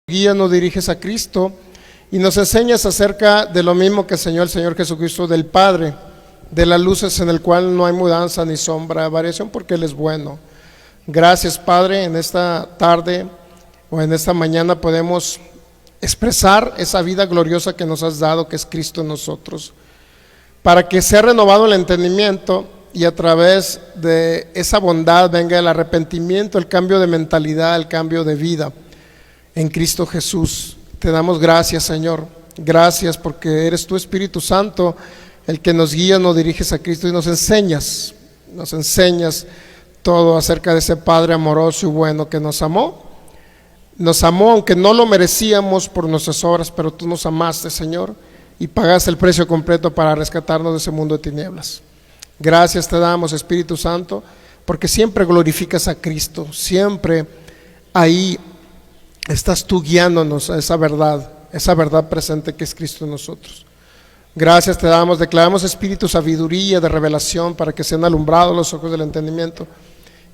Guía, nos diriges a Cristo y nos enseñas acerca de lo mismo que enseñó el Señor Jesucristo del Padre, de las luces en el cual no hay mudanza ni sombra de variación, porque Él es bueno. Gracias, Padre, en esta tarde o en esta mañana podemos expresar esa vida gloriosa que nos has dado, que es Cristo en nosotros, para que sea renovado el entendimiento y a través de esa bondad venga el arrepentimiento, el cambio de mentalidad, el cambio de vida en Cristo Jesús. Te damos gracias, Señor. Gracias porque eres tu Espíritu Santo el que nos guía, nos diriges a Cristo y nos enseñas todo acerca de ese Padre amoroso y bueno que nos amó aunque no lo merecíamos por nuestras obras, pero tú nos amaste, Señor, y pagaste el precio completo para rescatarnos de ese mundo de tinieblas. Gracias te damos, Espíritu Santo, porque siempre glorificas a Cristo, siempre ahí estás tú guiándonos a esa verdad presente que es Cristo en nosotros. Gracias te damos, declaramos espíritu, sabiduría, de revelación, para que sean alumbrados los ojos del entendimiento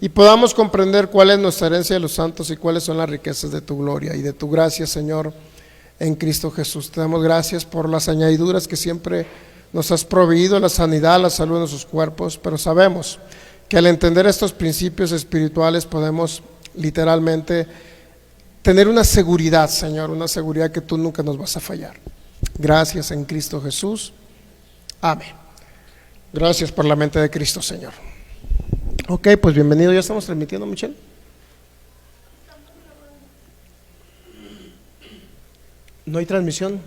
y podamos comprender cuál es nuestra herencia de los santos y cuáles son las riquezas de tu gloria y de tu gracia, Señor, en Cristo Jesús. Te damos gracias por las añadiduras que siempre nos has proveído, la sanidad, la salud de nuestros cuerpos, pero sabemos que al entender estos principios espirituales podemos literalmente tener una seguridad, Señor, una seguridad que tú nunca nos vas a fallar. Gracias en Cristo Jesús. Amén. Gracias por la mente de Cristo, Señor. Ok, pues bienvenido. ¿Ya estamos transmitiendo, Michelle? ¿No hay transmisión?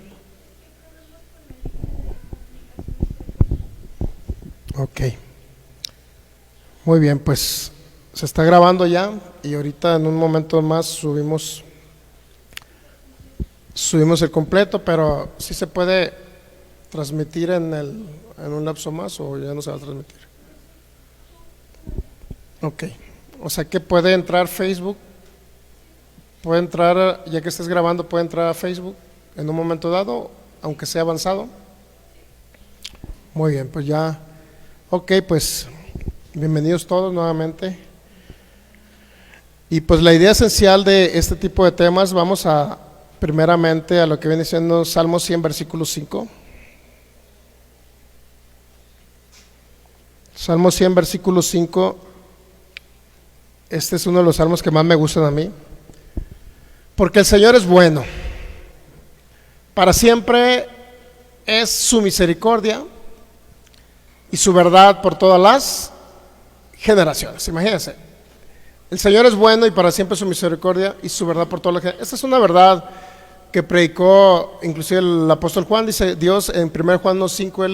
Ok. Muy bien, pues se está grabando ya y ahorita en un momento más subimos el completo, pero sí se puede transmitir en un lapso más o ya no se va a transmitir. Ok, o sea que puede entrar Facebook, puede entrar, ya que estés grabando, puede entrar a Facebook en un momento dado, aunque sea avanzado. Muy bien, pues ya, ok, pues bienvenidos todos nuevamente. Y pues la idea esencial de este tipo de temas, vamos a primeramente a lo que viene siendo Salmo 100, versículo 5. Salmo 100, versículo 5. Este es uno de los salmos que más me gustan a mí, porque el Señor es bueno, para siempre es su misericordia y su verdad por todas las generaciones. Imagínense, el Señor es bueno y para siempre su misericordia y su verdad por todas las generaciones. Esta es una verdad que predicó inclusive el apóstol Juan. Dice Dios en 1 Juan 1:5,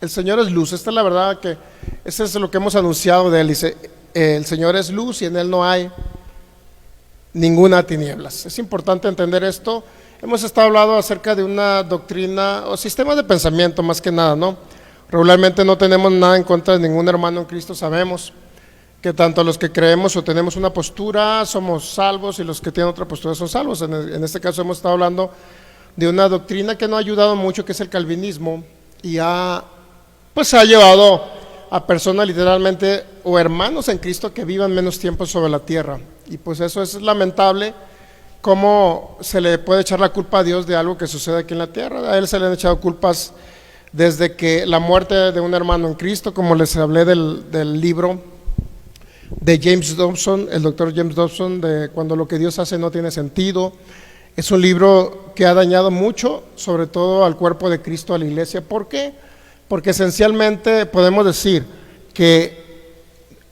el Señor es luz. Esta es la verdad, que eso es lo que hemos anunciado de Él. Dice, el Señor es luz y en Él no hay ninguna tinieblas. Es importante entender esto. Hemos estado hablando acerca de una doctrina o sistema de pensamiento más que nada, ¿no? Regularmente no tenemos nada en contra de ningún hermano en Cristo. Sabemos que tanto los que creemos o tenemos una postura somos salvos y los que tienen otra postura son salvos. En este caso hemos estado hablando de una doctrina que no ha ayudado mucho, que es el calvinismo, y ha llevado a personas literalmente o hermanos en Cristo que vivan menos tiempo sobre la tierra, y pues eso es lamentable. Cómo se le puede echar la culpa a Dios de algo que sucede aquí en la tierra. A Él se le han echado culpas desde que la muerte de un hermano en Cristo, como les hablé del libro de James Dobson, el doctor James Dobson, de Cuando lo que Dios hace no tiene sentido. Es un libro que ha dañado mucho, sobre todo al cuerpo de Cristo, a la iglesia. ¿Por qué? Porque esencialmente podemos decir que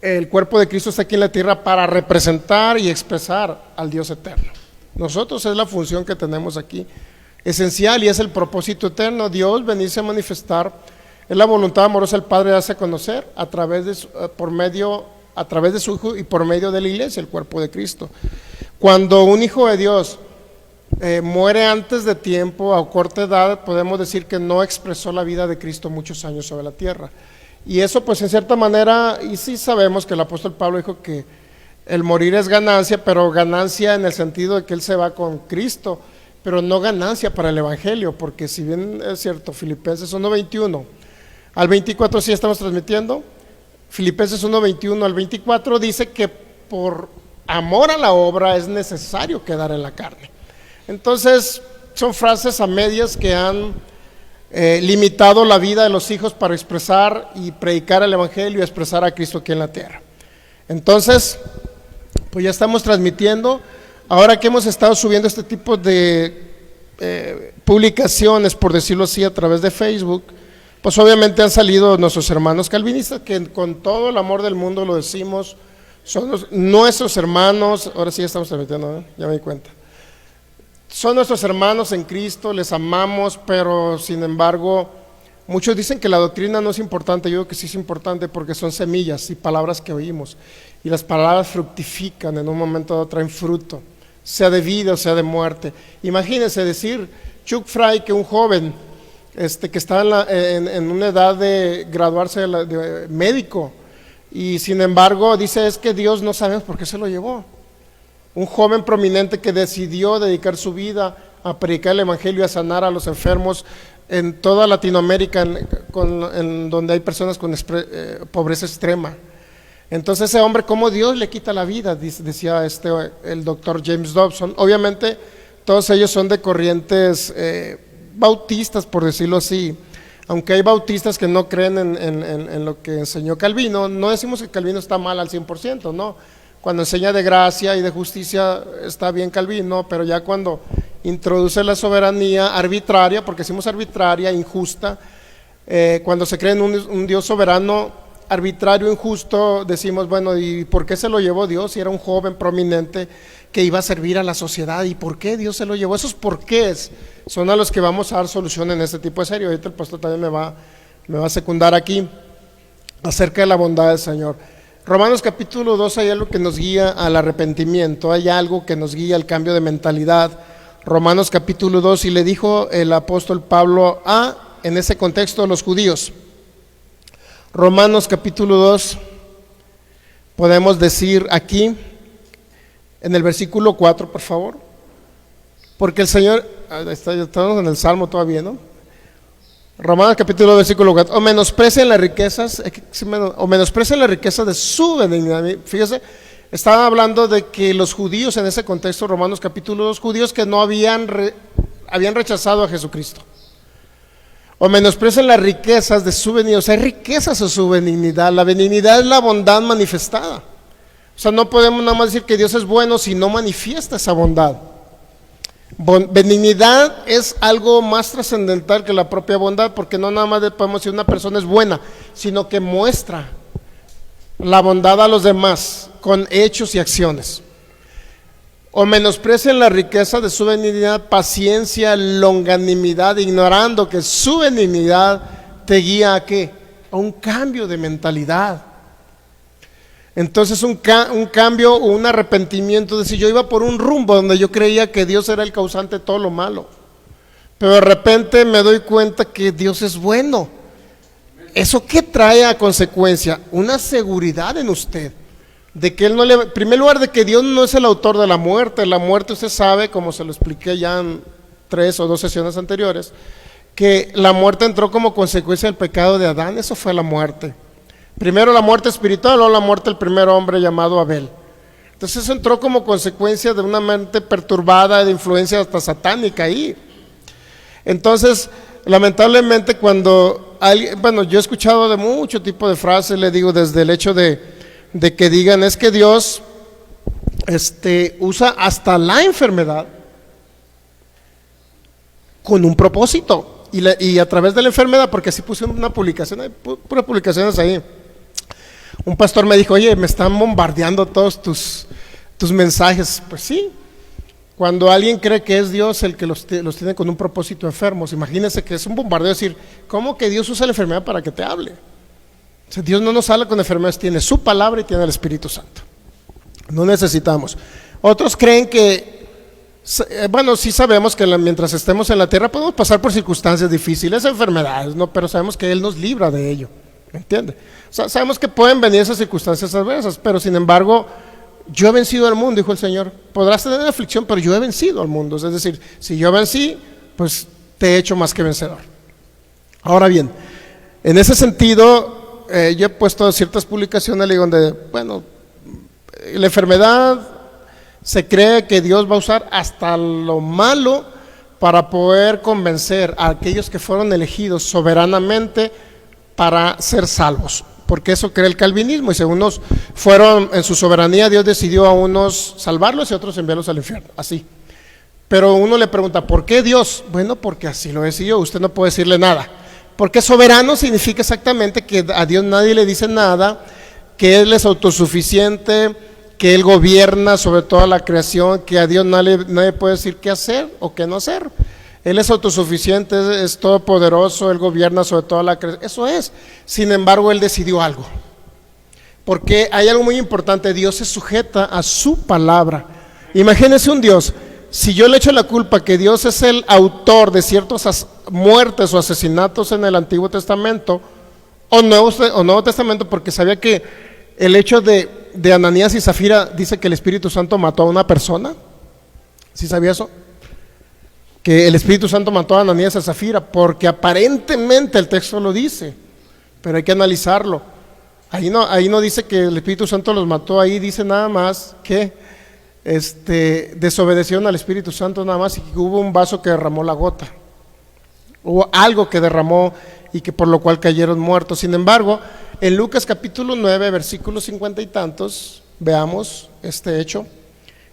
el cuerpo de Cristo está aquí en la tierra para representar y expresar al Dios eterno. Nosotros es la función que tenemos aquí, esencial, y es el propósito eterno. Dios venirse a manifestar, es la voluntad amorosa del Padre de hace conocer a través de su Hijo y por medio de la iglesia, el cuerpo de Cristo. Cuando un hijo de Dios muere antes de tiempo, a corta edad, podemos decir que no expresó la vida de Cristo muchos años sobre la tierra. Y eso pues en cierta manera, y sí sabemos que el apóstol Pablo dijo que el morir es ganancia, pero ganancia en el sentido de que él se va con Cristo, pero no ganancia para el evangelio, porque si bien es cierto, Filipenses 1:21 al 24, sí estamos transmitiendo. Filipenses 1:21 al 24 dice que por amor a la obra es necesario quedar en la carne. Entonces, son frases a medias que han limitado la vida de los hijos para expresar y predicar el Evangelio y expresar a Cristo aquí en la tierra. Entonces, pues ya estamos transmitiendo. Ahora que hemos estado subiendo este tipo de publicaciones, por decirlo así, a través de Facebook, pues obviamente han salido nuestros hermanos calvinistas, que con todo el amor del mundo lo decimos, son nuestros hermanos. Ahora sí ya estamos transmitiendo, ya me di cuenta. Son nuestros hermanos en Cristo, les amamos, pero sin embargo, muchos dicen que la doctrina no es importante. Yo digo que sí es importante, porque son semillas y palabras que oímos, y las palabras fructifican, en un momento dado traen fruto, sea de vida o sea de muerte. Imagínense decir Chuck Fry, que un joven que estaba en una edad de graduarse de médico, y sin embargo dice, es que Dios no sabemos por qué se lo llevó. Un joven prominente que decidió dedicar su vida a predicar el Evangelio y a sanar a los enfermos en toda Latinoamérica, en donde hay personas con pobreza extrema. Entonces ese hombre, ¿cómo Dios le quita la vida? Decía el doctor James Dobson. Obviamente todos ellos son de corrientes bautistas, por decirlo así. Aunque hay bautistas que no creen en lo que enseñó Calvino. No decimos que Calvino está mal al 100%, no. Cuando enseña de gracia y de justicia está bien Calvino, pero ya cuando introduce la soberanía arbitraria, porque decimos arbitraria, injusta, cuando se cree en un Dios soberano, arbitrario, injusto, decimos, bueno, ¿y por qué se lo llevó Dios? Si era un joven prominente que iba a servir a la sociedad, ¿y por qué Dios se lo llevó? Esos porqués son a los que vamos a dar solución en este tipo de serie. Ahorita el pastor también me va a secundar aquí acerca de la bondad del Señor. Romanos capítulo 2, hay algo que nos guía al arrepentimiento, hay algo que nos guía al cambio de mentalidad. Romanos capítulo 2, y le dijo el apóstol Pablo en ese contexto, a los judíos. Romanos capítulo 2, podemos decir aquí, en el versículo 4, por favor, porque el Señor, estamos en el Salmo todavía, ¿no? Romanos capítulo 2, versículo 4, o menosprecien las riquezas de su benignidad. Fíjese, estaba hablando de que los judíos en ese contexto, Romanos capítulo 2, judíos que no habían rechazado a Jesucristo. O menosprecien las riquezas de su benignidad. O sea, hay riquezas en su benignidad. La benignidad es la bondad manifestada. O sea, no podemos nada más decir que Dios es bueno si no manifiesta esa bondad. Benignidad es algo más trascendental que la propia bondad, porque no nada más podemos decir una persona es buena, sino que muestra la bondad a los demás con hechos y acciones. O menosprecien la riqueza de su benignidad, paciencia, longanimidad, ignorando que su benignidad te guía ¿a qué? A un cambio de mentalidad. Entonces un cambio o un arrepentimiento, de decir, yo iba por un rumbo donde yo creía que Dios era el causante de todo lo malo, pero de repente me doy cuenta que Dios es bueno. ¿Eso qué trae a consecuencia? Una seguridad en usted, de que Él no en primer lugar, de que Dios no es el autor de la muerte. La muerte, usted sabe, como se lo expliqué ya en 3 o 2 sesiones anteriores, que la muerte entró como consecuencia del pecado de Adán. Eso fue la muerte. Primero la muerte espiritual, luego la muerte del primer hombre llamado Abel. Entonces eso entró como consecuencia de una mente perturbada, de influencia hasta satánica ahí. Entonces, lamentablemente cuando alguien, bueno, yo he escuchado de mucho tipo de frases, le digo, desde el hecho de que digan, es que Dios usa hasta la enfermedad con un propósito. Y a través de la enfermedad, porque así puse una publicación, hay puras publicaciones ahí. Un pastor me dijo, oye, me están bombardeando todos tus mensajes. Pues sí, cuando alguien cree que es Dios el que los tiene con un propósito enfermos, imagínense que es un bombardeo decir, ¿cómo que Dios usa la enfermedad para que te hable? O sea, Dios no nos habla con enfermedades, tiene su palabra y tiene el Espíritu Santo. No necesitamos. Otros creen que, bueno, sí sabemos que mientras estemos en la tierra podemos pasar por circunstancias difíciles, enfermedades, ¿no? Pero sabemos que Él nos libra de ello, ¿me entiende? O sea, sabemos que pueden venir esas circunstancias adversas, pero sin embargo, yo he vencido al mundo, dijo el Señor. Podrás tener aflicción, pero yo he vencido al mundo. Es decir, si yo vencí, pues te he hecho más que vencedor. Ahora bien, en ese sentido, yo he puesto ciertas publicaciones donde, bueno, la enfermedad Se cree que Dios va a usar hasta lo malo para poder convencer a aquellos que fueron elegidos soberanamente para ser salvos, porque eso cree el calvinismo. Y según unos fueron en su soberanía, Dios decidió a unos salvarlos y a otros enviarlos al infierno, así. Pero uno le pregunta, ¿por qué Dios? Bueno, porque así lo decidió, usted no puede decirle nada. Porque soberano significa exactamente que a Dios nadie le dice nada, que Él es autosuficiente, que Él gobierna sobre toda la creación, que a Dios nadie puede decir qué hacer o qué no hacer. Él es autosuficiente, es todopoderoso, Él gobierna sobre toda la creación. Eso es. Sin embargo, Él decidió algo. Porque hay algo muy importante, Dios se sujeta a su palabra. Imagínense un Dios, si yo le echo la culpa que Dios es el autor de ciertas muertes o asesinatos en el Antiguo Testamento o Nuevo Testamento, porque sabía que el hecho de Ananías y Zafira dice que el Espíritu Santo mató a una persona. ¿Sí sabía eso? Que el Espíritu Santo mató a Ananías y a Zafira, porque aparentemente el texto lo dice, pero hay que analizarlo. Ahí no dice que el Espíritu Santo los mató, ahí dice nada más que desobedecieron al Espíritu Santo nada más, y que hubo un vaso que derramó la gota, hubo algo que derramó y que por lo cual cayeron muertos. Sin embargo, en Lucas capítulo 9, versículos 50 y tantos, veamos este hecho,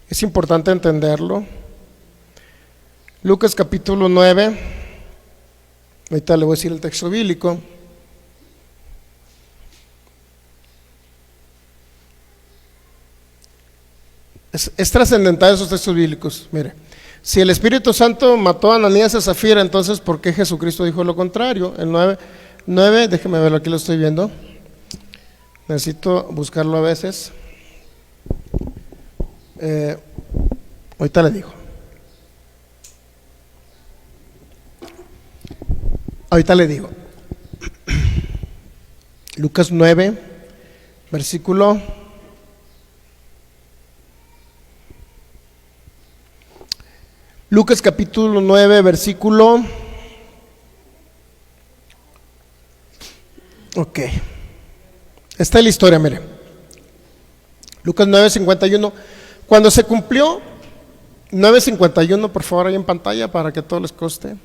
es importante entenderlo. Lucas capítulo 9, ahorita le voy a decir el texto bíblico. Es trascendental esos textos bíblicos. Mire, si el Espíritu Santo mató a Ananías y a Zafira, entonces ¿por qué Jesucristo dijo lo contrario? El 9, déjeme verlo, aquí lo estoy viendo. Necesito buscarlo a veces. Ahorita le digo. Lucas 9, versículo. Lucas capítulo 9, versículo. Ok. Esta es la historia, mire. Lucas 9, 51. Cuando se cumplió, 9:51, por favor, ahí en pantalla para que todo les conste.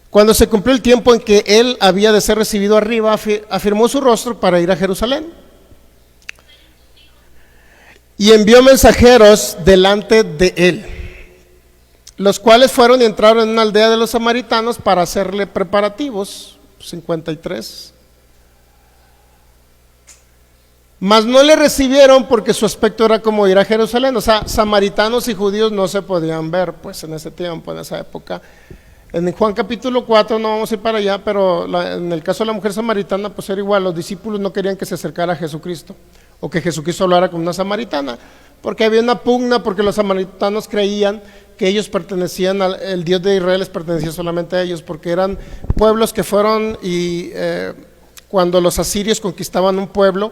Cuando se cumplió el tiempo en que él había de ser recibido arriba, afirmó su rostro para ir a Jerusalén. Y envió mensajeros delante de él, los cuales fueron y entraron en una aldea de los samaritanos para hacerle preparativos. 53. Mas no le recibieron porque su aspecto era como ir a Jerusalén. O sea, samaritanos y judíos no se podían ver pues en ese tiempo, en esa época. En Juan capítulo 4, no vamos a ir para allá, pero en el caso de la mujer samaritana pues era igual. Los discípulos no querían que se acercara a Jesucristo o que Jesucristo hablara con una samaritana, porque había una pugna, porque los samaritanos creían que ellos pertenecían el Dios de Israel les pertenecía solamente a ellos, porque eran pueblos que fueron y cuando los asirios conquistaban un pueblo,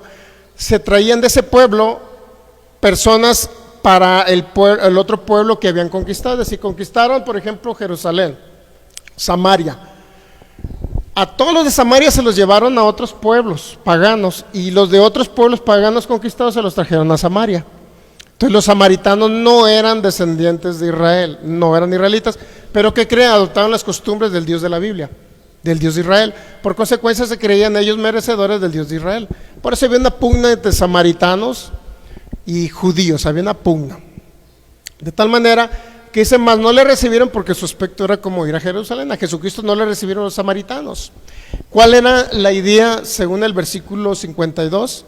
se traían de ese pueblo personas para el otro pueblo que habían conquistado. Es decir, conquistaron por ejemplo Jerusalén, Samaria. A todos los de Samaria se los llevaron a otros pueblos paganos, y los de otros pueblos paganos conquistados se los trajeron a Samaria. Entonces los samaritanos no eran descendientes de Israel, no eran israelitas, pero ¿qué creen? Adoptaron las costumbres del Dios de la Biblia, del Dios de Israel. Por consecuencia se creían ellos merecedores del Dios de Israel. Por eso había una pugna entre samaritanos y judíos, había una pugna. De tal manera que dice, más no le recibieron porque su aspecto era como ir a Jerusalén. A Jesucristo no le recibieron los samaritanos. ¿Cuál era la idea según el versículo 52?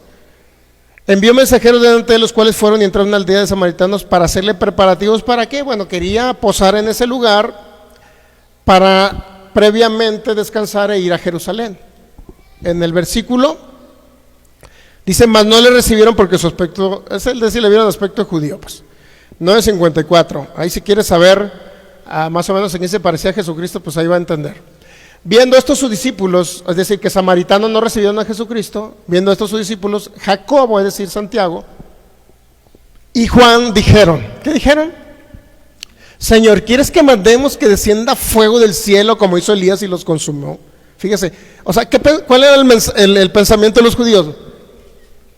Envió mensajeros delante de los cuales fueron y entraron a una aldea de samaritanos para hacerle preparativos. ¿Para qué? Bueno, quería posar en ese lugar para previamente descansar e ir a Jerusalén. En el versículo dice, mas no le recibieron porque su aspecto, es el decir, le vieron aspecto judío. Pues 9:54, ahí si quieres saber más o menos en qué se parecía a Jesucristo, pues ahí va a entender. Viendo esto sus discípulos, es decir, que samaritanos no recibieron a Jesucristo, viendo esto sus discípulos, Jacobo, es decir, Santiago, y Juan dijeron, ¿qué dijeron? Señor, ¿quieres que mandemos que descienda fuego del cielo como hizo Elías y los consumió? Fíjese, o sea, ¿cuál era el pensamiento de los judíos?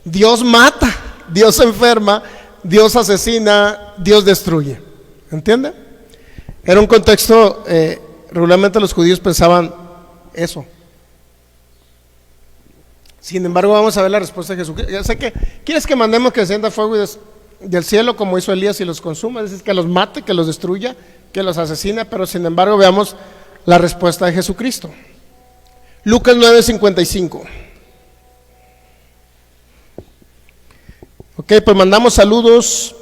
Dios mata, Dios enferma, Dios asesina, Dios destruye. ¿Entiende? Era un contexto, regularmente los judíos pensaban eso. Sin embargo, vamos a ver la respuesta de Jesucristo. Ya sé que, ¿quieres que mandemos que descienda fuego del cielo como hizo Elías y los consuma? Es decir, que los mate, que los destruya, que los asesine, pero sin embargo veamos la respuesta de Jesucristo. Lucas 9:55. Ok, pues mandamos saludos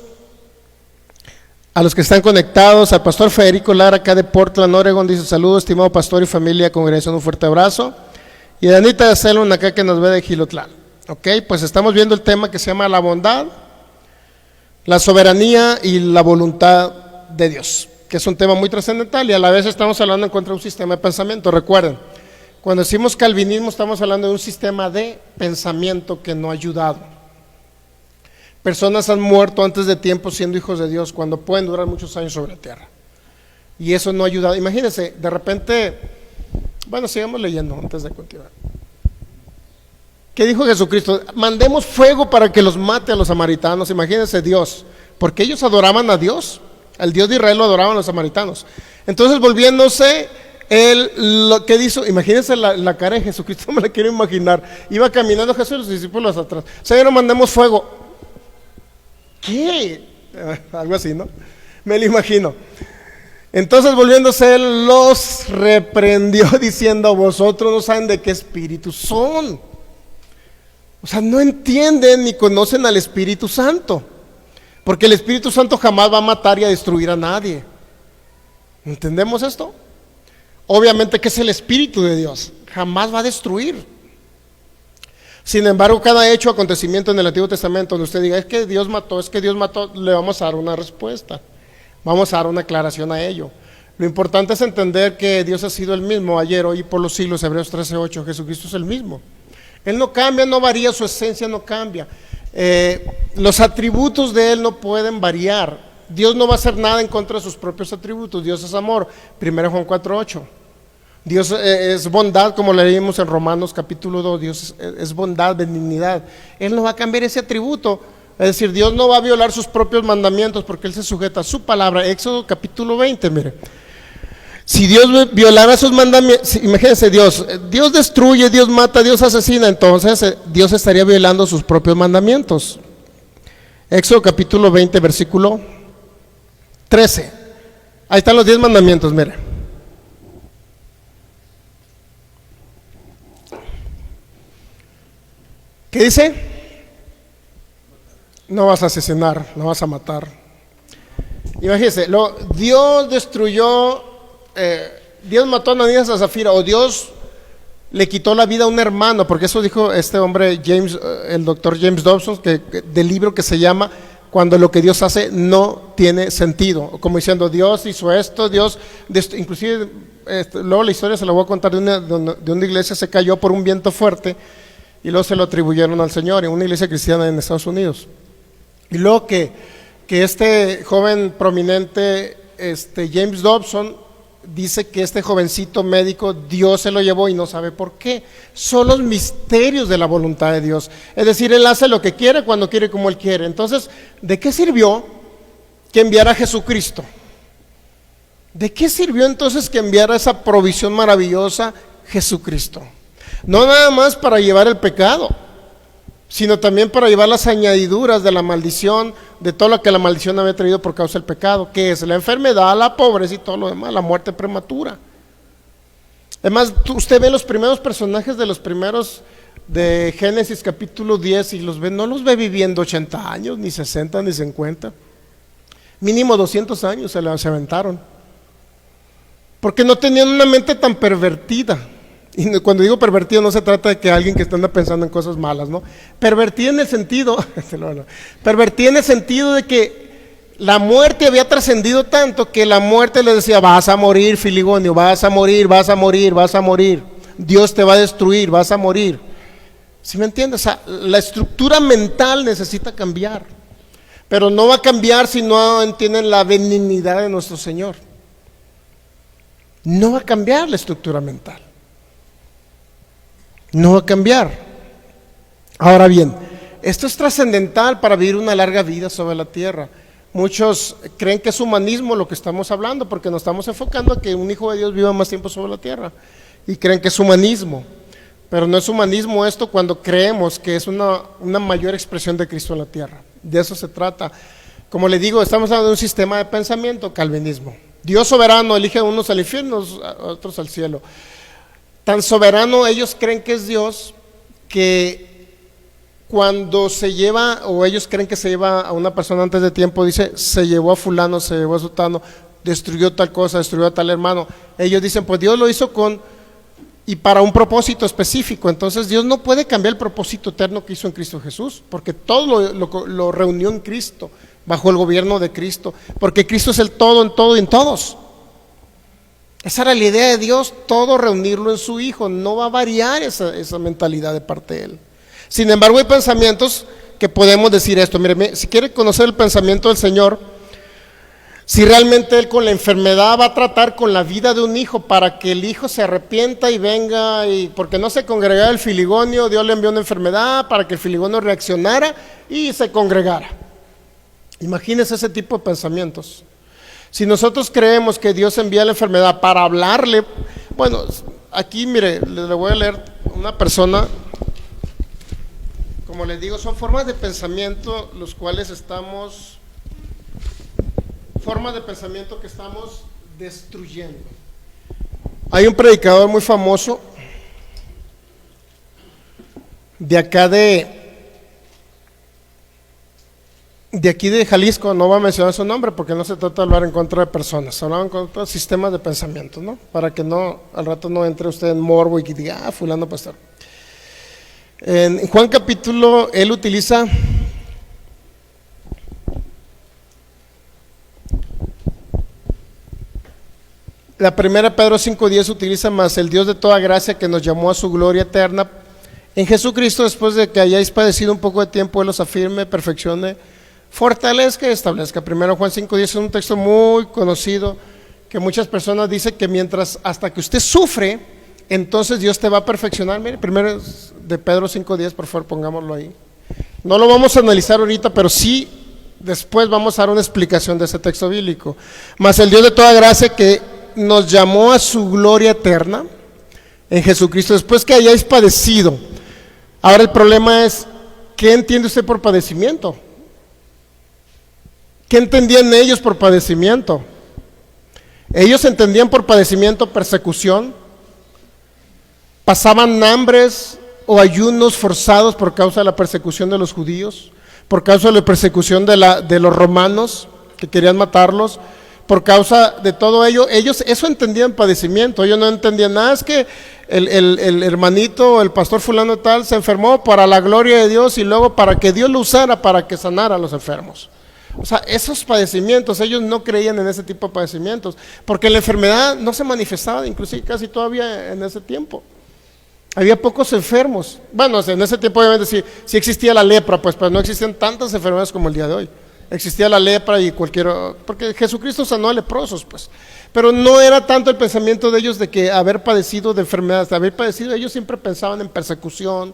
a los que están conectados. Al pastor Federico Lara, acá de Portland, Oregon, dice: saludos, estimado pastor y familia, congregación, un fuerte abrazo. Y Danita de Celon, acá, que nos ve de Gilotlán. Ok, pues estamos viendo el tema que se llama la bondad, la soberanía y la voluntad de Dios, que es un tema muy trascendental, y a la vez estamos hablando en contra de un sistema de pensamiento. Recuerden, cuando decimos calvinismo estamos hablando de un sistema de pensamiento que no ha ayudado. Personas han muerto antes de tiempo siendo hijos de Dios cuando pueden durar muchos años sobre la tierra, y eso no ha ayudado. Imagínense, de repente, bueno, sigamos leyendo antes de continuar. ¿Qué dijo Jesucristo? Mandemos fuego para que los mate a los samaritanos. Imagínense, Dios, porque ellos adoraban a Dios, al Dios de Israel lo adoraban los samaritanos. Entonces, volviéndose, lo que hizo, imagínense la cara de Jesucristo, no me la quiero imaginar. Iba caminando Jesús y los discípulos atrás. Señor, mandemos fuego. ¿Qué? Algo así, ¿no? Me lo imagino. Entonces, volviéndose, él los reprendió diciendo: vosotros no saben de qué espíritu son. O sea, no entienden ni conocen al Espíritu Santo, porque el Espíritu Santo jamás va a matar y a destruir a nadie. ¿Entendemos esto? Obviamente que es el Espíritu de Dios, jamás va a destruir. Sin embargo, cada hecho, acontecimiento en el Antiguo Testamento donde usted diga: es que Dios mató, le vamos a dar una respuesta, vamos a dar una aclaración a ello. Lo importante es entender que Dios ha sido el mismo ayer, hoy y por los siglos. Hebreos 13:8, Jesucristo es el mismo. Él no cambia, no varía, su esencia no cambia. Los atributos de Él no pueden variar. Dios no va a hacer nada en contra de sus propios atributos. Dios es amor, 1 Juan 4:8. Dios es bondad, como leímos en Romanos capítulo 2. Dios es bondad, benignidad. Él no va a cambiar ese atributo. Es decir, Dios no va a violar sus propios mandamientos porque Él se sujeta a su palabra. Éxodo capítulo 20, mire. Si Dios violara sus mandamientos, imagínense, Dios destruye, Dios mata, Dios asesina, entonces Dios estaría violando sus propios mandamientos. Éxodo capítulo 20, versículo 13. Ahí están los 10 mandamientos, mire. ¿Qué dice? No vas a asesinar, no vas a matar. Imagínense, Dios destruyó, Dios mató a Ananías y a Zafira, o Dios le quitó la vida a un hermano, porque eso dijo este hombre, el doctor James Dobson, del libro que se llama Cuando lo que Dios hace no tiene sentido, como diciendo: Dios hizo esto, inclusive luego la historia se la voy a contar de una iglesia se cayó por un viento fuerte y luego se lo atribuyeron al Señor, en una iglesia cristiana en Estados Unidos. Y luego que este joven prominente, James Dobson, dice que este jovencito médico, Dios se lo llevó y no sabe por qué. Son los misterios de la voluntad de Dios. Es decir, Él hace lo que quiere, cuando quiere, como Él quiere. Entonces, ¿de qué sirvió que enviara a Jesucristo? ¿De qué sirvió entonces que enviara esa provisión maravillosa, Jesucristo? No nada más para llevar el pecado, sino también para llevar las añadiduras de la maldición, de todo lo que la maldición había traído por causa del pecado, que es la enfermedad, la pobreza y todo lo demás, la muerte prematura. Además, usted ve los primeros personajes de los primeros de Génesis capítulo 10 y no los ve viviendo 80 años, ni 60, ni 50. Mínimo 200 años se aventaron, porque no tenían una mente tan pervertida. Y cuando digo pervertido no se trata de que alguien que anda pensando en cosas malas, ¿no? Pervertido en el sentido de que la muerte había trascendido tanto que la muerte le decía: vas a morir, Filigonio, vas a morir, vas a morir, vas a morir, Dios te va a destruir, vas a morir. ¿Sí me entiendes? O sea, la estructura mental necesita cambiar, pero no va a cambiar si no entienden la benignidad de nuestro Señor. No va a cambiar la estructura mental, no va a cambiar. Ahora bien, esto es trascendental para vivir una larga vida sobre la tierra. Muchos creen que es humanismo lo que estamos hablando, porque nos estamos enfocando a que un hijo de Dios viva más tiempo sobre la tierra, y creen que es humanismo, pero no es humanismo esto cuando creemos que es una mayor expresión de Cristo en la tierra. De eso se trata. Como le digo, estamos hablando de un sistema de pensamiento, calvinismo. Dios soberano elige a unos al infierno, a otros al cielo. Tan soberano ellos creen que es Dios, que cuando se lleva, o ellos creen que se lleva a una persona antes de tiempo, dice, se llevó a fulano, se llevó a sutano, destruyó tal cosa, destruyó a tal hermano. Ellos dicen, pues Dios lo hizo y para un propósito específico. Entonces Dios no puede cambiar el propósito eterno que hizo en Cristo Jesús, porque todo lo reunió en Cristo, bajo el gobierno de Cristo, porque Cristo es el todo en todo y en todos. Esa era la idea de Dios, todo reunirlo en su Hijo. No va a variar esa mentalidad de parte de Él. Sin embargo, hay pensamientos que podemos decir esto. Mire, si quiere conocer el pensamiento del Señor, si realmente Él con la enfermedad va a tratar con la vida de un hijo para que el hijo se arrepienta y venga, y porque no se congregara el filigonio, Dios le envió una enfermedad para que el filigonio reaccionara y se congregara. Imagínese ese tipo de pensamientos. Si nosotros creemos que Dios envía la enfermedad para hablarle, bueno, aquí mire, le voy a leer una persona. Como les digo, son formas de pensamiento los cuales formas de pensamiento que estamos destruyendo. Hay un predicador muy famoso de acá de aquí de Jalisco, no voy a mencionar su nombre porque no se trata de hablar en contra de personas, hablamos en contra de sistemas de pensamiento, ¿no? Para que no, al rato no entre usted en morbo y que diga, fulano pastor. En Juan capítulo, él utiliza la primera Pedro 5:10, utiliza más el Dios de toda gracia que nos llamó a su gloria eterna en Jesucristo, después de que hayáis padecido un poco de tiempo, Él los afirme, perfeccione, fortalezca y establezca. Primero Juan 5:10 es un texto muy conocido que muchas personas dicen que hasta que usted sufre, entonces Dios te va a perfeccionar. Mire, primero de Pedro 5:10, por favor, pongámoslo ahí. No lo vamos a analizar ahorita, pero sí después vamos a dar una explicación de ese texto bíblico. Mas el Dios de toda gracia que nos llamó a su gloria eterna en Jesucristo, después que hayáis padecido. Ahora el problema es, ¿qué entiende usted por padecimiento? ¿Qué entendían ellos por padecimiento? Ellos entendían por padecimiento persecución, pasaban hambres o ayunos forzados por causa de la persecución de los judíos, por causa de la persecución de los romanos que querían matarlos, por causa de todo ello. Ellos eso entendían padecimiento. Ellos no entendían nada, es que el hermanito, el pastor fulano tal se enfermó para la gloria de Dios y luego para que Dios lo usara para que sanara a los enfermos. O sea, esos padecimientos, ellos no creían en ese tipo de padecimientos, porque la enfermedad no se manifestaba, inclusive casi todavía en ese tiempo. Había pocos enfermos. Bueno, en ese tiempo obviamente sí existía la lepra, pues, pero no existían tantas enfermedades como el día de hoy. Existía la lepra y porque Jesucristo sanó a leprosos, pues. Pero no era tanto el pensamiento de ellos de que haber padecido de enfermedades, de haber padecido, ellos siempre pensaban en persecución,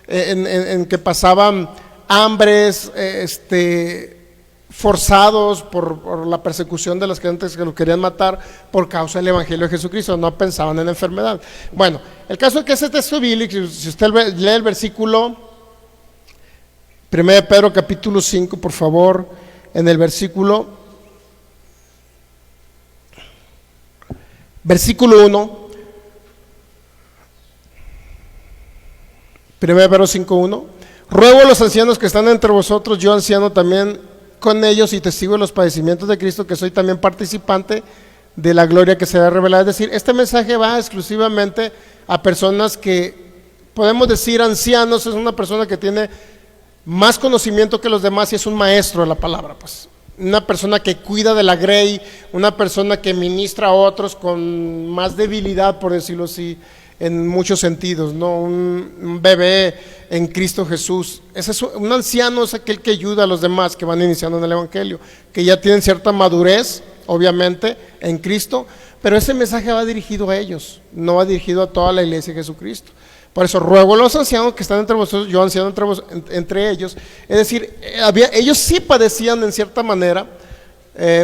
en que pasaban hambres, forzados por la persecución de las gentes que lo querían matar por causa del Evangelio de Jesucristo. No pensaban en enfermedad. Bueno, el caso es que ese texto bíblico, si usted lee el versículo 1 de Pedro capítulo 5, por favor, en el versículo 1, 1 de Pedro 5:1, ruego a los ancianos que están entre vosotros, yo anciano también con ellos y testigo de los padecimientos de Cristo, que soy también participante de la gloria que será revelada. Es decir, este mensaje va exclusivamente a personas que, podemos decir ancianos, es una persona que tiene más conocimiento que los demás y es un maestro de la palabra, pues. Una persona que cuida de la grey, una persona que ministra a otros con más debilidad, por decirlo así, en muchos sentidos, ¿no? Un bebé en Cristo Jesús. Un anciano es aquel que ayuda a los demás que van iniciando en el Evangelio, que ya tienen cierta madurez, obviamente, en Cristo, pero ese mensaje va dirigido a ellos, no va dirigido a toda la iglesia de Jesucristo. Por eso ruego a los ancianos que están entre vosotros, yo anciano entre ellos. Es decir, ellos sí padecían en cierta manera,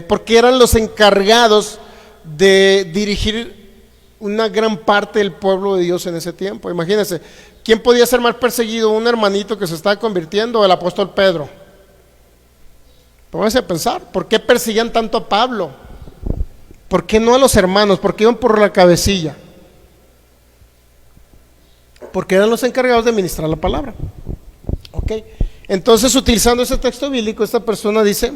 porque eran los encargados de dirigir una gran parte del pueblo de Dios en ese tiempo. Imagínense, ¿quién podía ser más perseguido? ¿Un hermanito que se estaba convirtiendo o el apóstol Pedro? Pónganse a pensar, ¿por qué perseguían tanto a Pablo? ¿Por qué no a los hermanos? ¿Por qué iban por la cabecilla? Porque eran los encargados de ministrar la palabra. Ok, entonces utilizando ese texto bíblico, esta persona dice,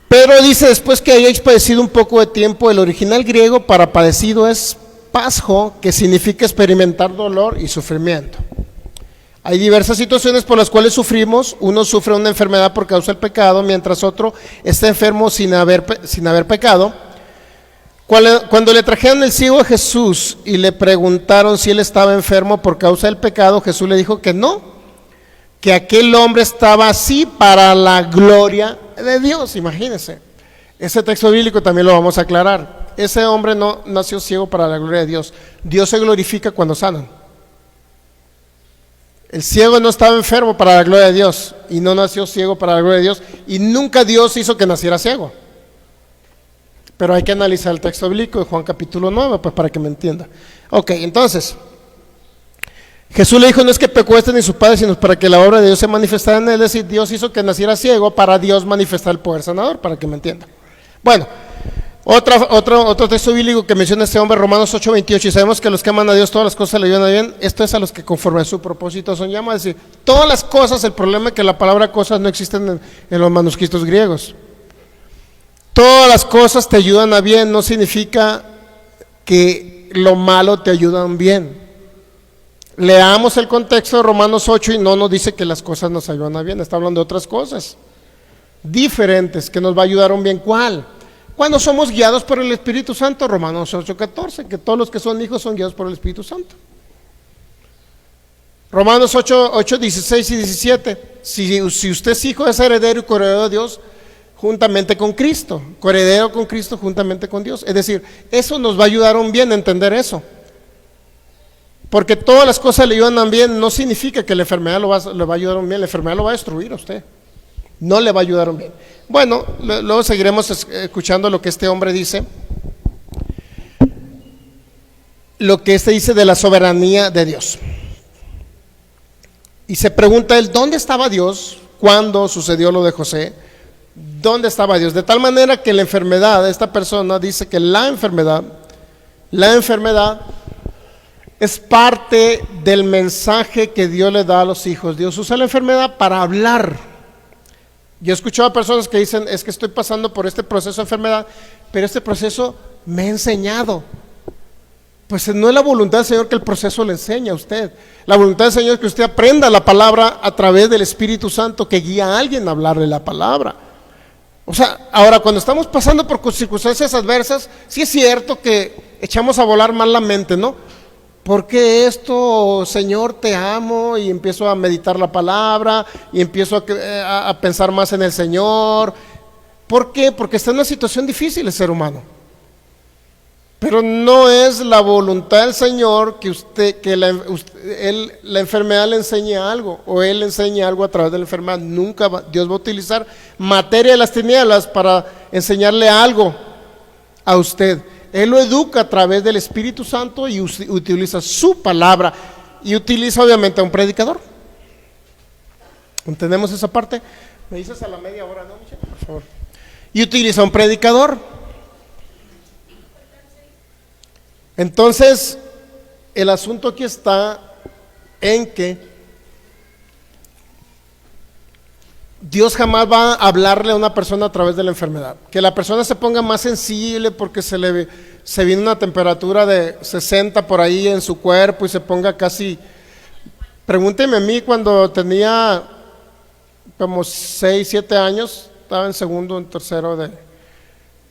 pero dice después que hayáis padecido un poco de tiempo. El original griego para padecido es pasjo, que significa experimentar dolor y sufrimiento. Hay diversas situaciones por las cuales sufrimos. Uno sufre una enfermedad por causa del pecado, mientras otro está enfermo sin haber pecado. Cuando le trajeron el ciego a Jesús y le preguntaron si él estaba enfermo por causa del pecado, Jesús le dijo que no, que aquel hombre estaba así para la gloria de Dios. Imagínense, ese texto bíblico también lo vamos a aclarar. Ese hombre no nació ciego para la gloria de Dios. Dios se glorifica cuando sanan. El ciego no estaba enfermo para la gloria de Dios y no nació ciego para la gloria de Dios, y nunca Dios hizo que naciera ciego. Pero hay que analizar el texto bíblico de Juan capítulo 9, pues para que me entienda. Ok, entonces Jesús le dijo, no es que pecó este ni su padre, sino para que la obra de Dios se manifestara en él. Es decir, Dios hizo que naciera ciego para Dios manifestar el poder sanador, para que me entienda. Bueno, otro texto bíblico que menciona este hombre, Romanos 8:28, y sabemos que a los que aman a Dios todas las cosas le ayudan a bien. Esto es a los que conforme a su propósito son llamados. Es decir, todas las cosas. El problema es que la palabra cosas no existen en los manuscritos griegos. Todas las cosas te ayudan a bien, no significa que lo malo te ayudan bien. Leamos el contexto de Romanos 8 y no nos dice que las cosas nos ayudan a bien, está hablando de otras cosas diferentes que nos va a ayudar a un bien. ¿Cuál? Cuando somos guiados por el Espíritu Santo, Romanos 8:14, que todos los que son hijos son guiados por el Espíritu Santo. Romanos 8:16 y 17, si usted es hijo, es heredero y coheredero de Dios juntamente con Cristo, coheredero con Cristo juntamente con Dios. Es decir, eso nos va a ayudar a un bien, a entender eso. Porque todas las cosas le ayudan a un bien no significa que la enfermedad le va a ayudar a un bien. La enfermedad lo va a destruir a usted, no le va a ayudar a un bien. Bueno, luego seguiremos escuchando lo que este hombre dice, lo que este dice de la soberanía de Dios. Y se pregunta él, ¿dónde estaba Dios cuando sucedió lo de José? ¿Dónde estaba Dios? De tal manera que la enfermedad, esta persona dice que la enfermedad es parte del mensaje que Dios le da a los hijos. Dios usa la enfermedad para hablar. Yo he escuchado a personas que dicen, es que estoy pasando por este proceso de enfermedad, pero este proceso me ha enseñado. Pues no es la voluntad del Señor que el proceso le enseñe a usted. La voluntad del Señor es que usted aprenda la palabra a través del Espíritu Santo que guía a alguien a hablarle la palabra. O sea, ahora cuando estamos pasando por circunstancias adversas, sí es cierto que echamos a volar mal la mente, ¿no? ¿Por qué esto, Señor, te amo? Y empiezo a meditar la palabra y empiezo a pensar más en el Señor. ¿Por qué? Porque está en una situación difícil el ser humano. Pero no es la voluntad del Señor que la enfermedad le enseñe algo, o Él le enseñe algo a través de la enfermedad. Nunca Dios va a utilizar materia de las tinieblas para enseñarle algo a usted. Él lo educa a través del Espíritu Santo y utiliza su palabra, y utiliza obviamente a un predicador. ¿Entendemos esa parte? Me dices a la media hora, ¿no, Michelle? Por favor. Y utiliza a un predicador. Entonces, el asunto aquí está en que Dios jamás va a hablarle a una persona a través de la enfermedad. Que la persona se ponga más sensible porque se viene una temperatura de 60 por ahí en su cuerpo y se ponga casi. Pregúnteme a mí cuando tenía como 6, 7 años, estaba en segundo, en tercero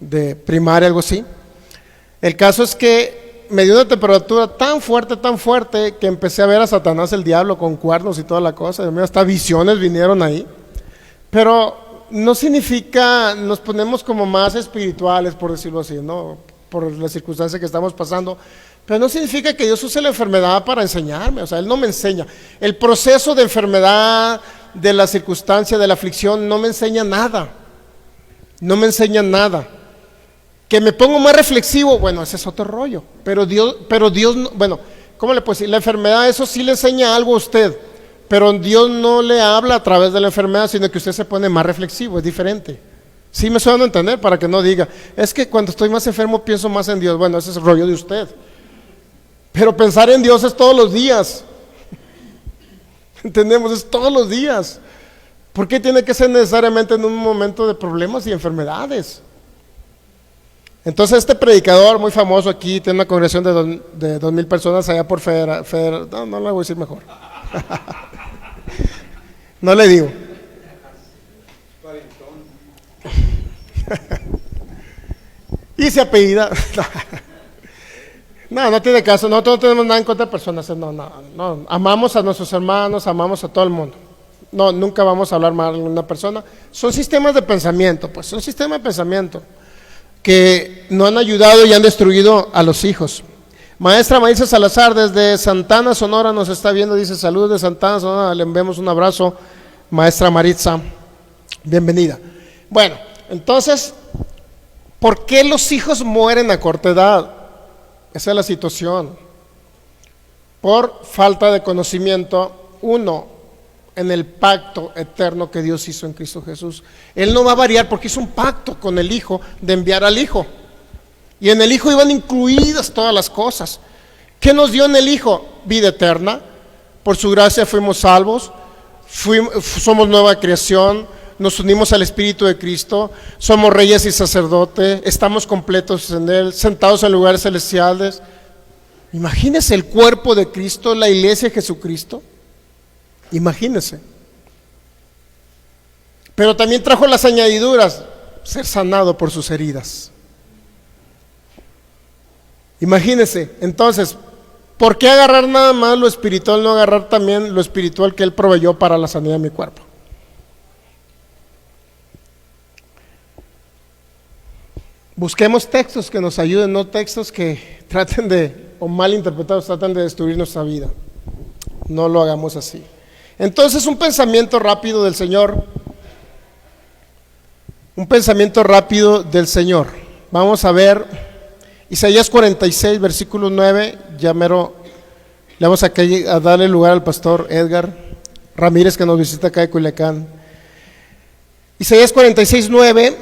de primaria, algo así. El caso es que me dio una temperatura tan fuerte que empecé a ver a Satanás, el diablo, con cuernos y toda la cosa. Hasta visiones vinieron ahí. Pero no significa, nos ponemos como más espirituales, por decirlo así, ¿no? por la circunstancia que estamos pasando, pero no significa que Dios use la enfermedad para enseñarme. O sea, Él no me enseña. El proceso de enfermedad, de la circunstancia, de la aflicción, no me enseña nada. No me enseña nada. Que me pongo más reflexivo, bueno, ese es otro rollo. Pero Dios, bueno, ¿cómo le puedo decir? La enfermedad, eso sí le enseña algo a usted, pero Dios no le habla a través de la enfermedad, sino que usted se pone más reflexivo, es diferente. Sí me suena a entender, para que no diga, es que cuando estoy más enfermo pienso más en Dios. Bueno, ese es el rollo de usted. Pero pensar en Dios es todos los días. Entendemos, es todos los días. ¿Por qué tiene que ser necesariamente en un momento de problemas y enfermedades? Entonces este predicador muy famoso aquí tiene una congregación de 2,000 personas allá por no le voy a decir mejor. No le digo. Y se apellida. No tiene caso. Nosotros no tenemos nada en contra de personas. No. Amamos a nuestros hermanos, amamos a todo el mundo. No, nunca vamos a hablar mal de una persona. Son sistemas de pensamiento, pues son sistemas de pensamiento que no han ayudado y han destruido a los hijos. Maestra Maritza Salazar desde Santana, Sonora nos está viendo, dice saludos de Santana, Sonora, le enviamos un abrazo, maestra Maritza, bienvenida. Bueno, entonces, ¿por qué los hijos mueren a corta edad? Esa es la situación. Por falta de conocimiento, en el pacto eterno que Dios hizo en Cristo Jesús. Él no va a variar porque hizo un pacto con el Hijo de enviar al Hijo. Y en el Hijo iban incluidas todas las cosas. ¿Qué nos dio en el Hijo? Vida eterna. Por su gracia fuimos salvos, somos nueva creación, nos unimos al Espíritu de Cristo, somos reyes y sacerdotes, estamos completos en Él, sentados en lugares celestiales. Imagínese el cuerpo de Cristo, la iglesia de Jesucristo. Imagínese. Pero también trajo las añadiduras, ser sanado por sus heridas. Imagínese, entonces, ¿por qué agarrar nada más lo espiritual, no agarrar también lo espiritual que Él proveyó para la sanidad de mi cuerpo? Busquemos textos que nos ayuden, no textos que traten de, o mal interpretados, traten de destruir nuestra vida. No lo hagamos así. Entonces, un pensamiento rápido del Señor. Un pensamiento rápido del Señor. Vamos a ver Isaías 46, versículo 9. Ya mero, le vamos a darle lugar al pastor Edgar Ramírez, que nos visita acá de Culiacán. Isaías 46, 9,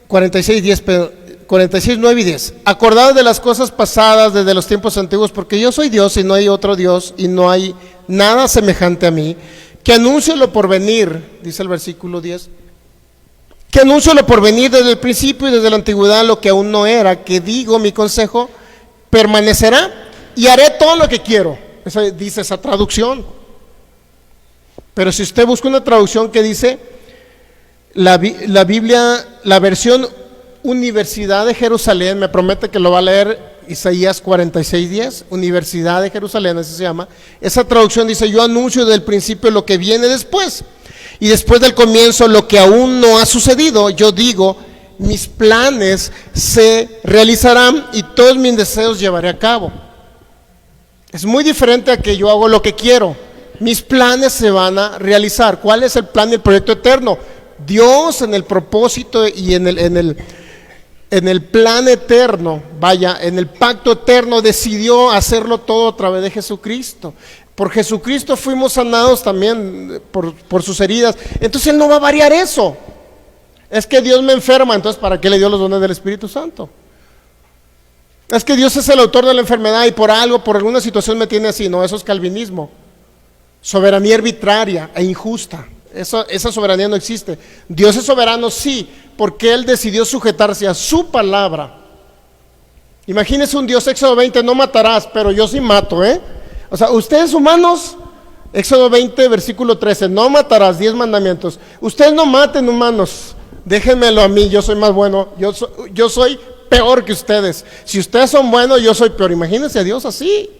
46, 9 y 10. Acordaos de las cosas pasadas desde los tiempos antiguos, porque yo soy Dios y no hay otro Dios, y no hay nada semejante a mí, que anuncio lo por venir, dice el versículo 10, que anuncio lo por venir desde el principio y desde la antigüedad, lo que aún no era, que digo, mi consejo permanecerá y haré todo lo que quiero. Esa dice esa traducción. Pero si usted busca una traducción que dice la Biblia, la versión Universidad de Jerusalén, me promete que lo va a leer Isaías 46:10, Universidad de Jerusalén, así se llama. Esa traducción dice: yo anuncio desde el principio lo que viene después, y después del comienzo lo que aún no ha sucedido. Yo digo, mis planes se realizarán y todos mis deseos llevaré a cabo. Es muy diferente a que yo hago lo que quiero. Mis planes se van a realizar. ¿Cuál es el plan y el proyecto eterno? Dios, en el propósito y en el plan eterno, en el pacto eterno, decidió hacerlo todo a través de Jesucristo. Por Jesucristo fuimos sanados también por sus heridas. Entonces Él no va a variar eso. Es que Dios me enferma, entonces ¿para qué le dio los dones del Espíritu Santo? Es que Dios es el autor de la enfermedad y por alguna situación me tiene así. No, eso es calvinismo. Soberanía arbitraria e injusta. Esa soberanía no existe. Dios es soberano, sí, porque Él decidió sujetarse a su palabra. Imagínese un Dios, Éxodo 20, no matarás, pero yo sí mato, O sea, ustedes humanos, Éxodo 20, versículo 13, no matarás, 10 mandamientos. Ustedes no maten, humanos, déjenmelo a mí, yo soy más bueno, yo soy peor que ustedes. Si ustedes son buenos, yo soy peor. Imagínense a Dios así.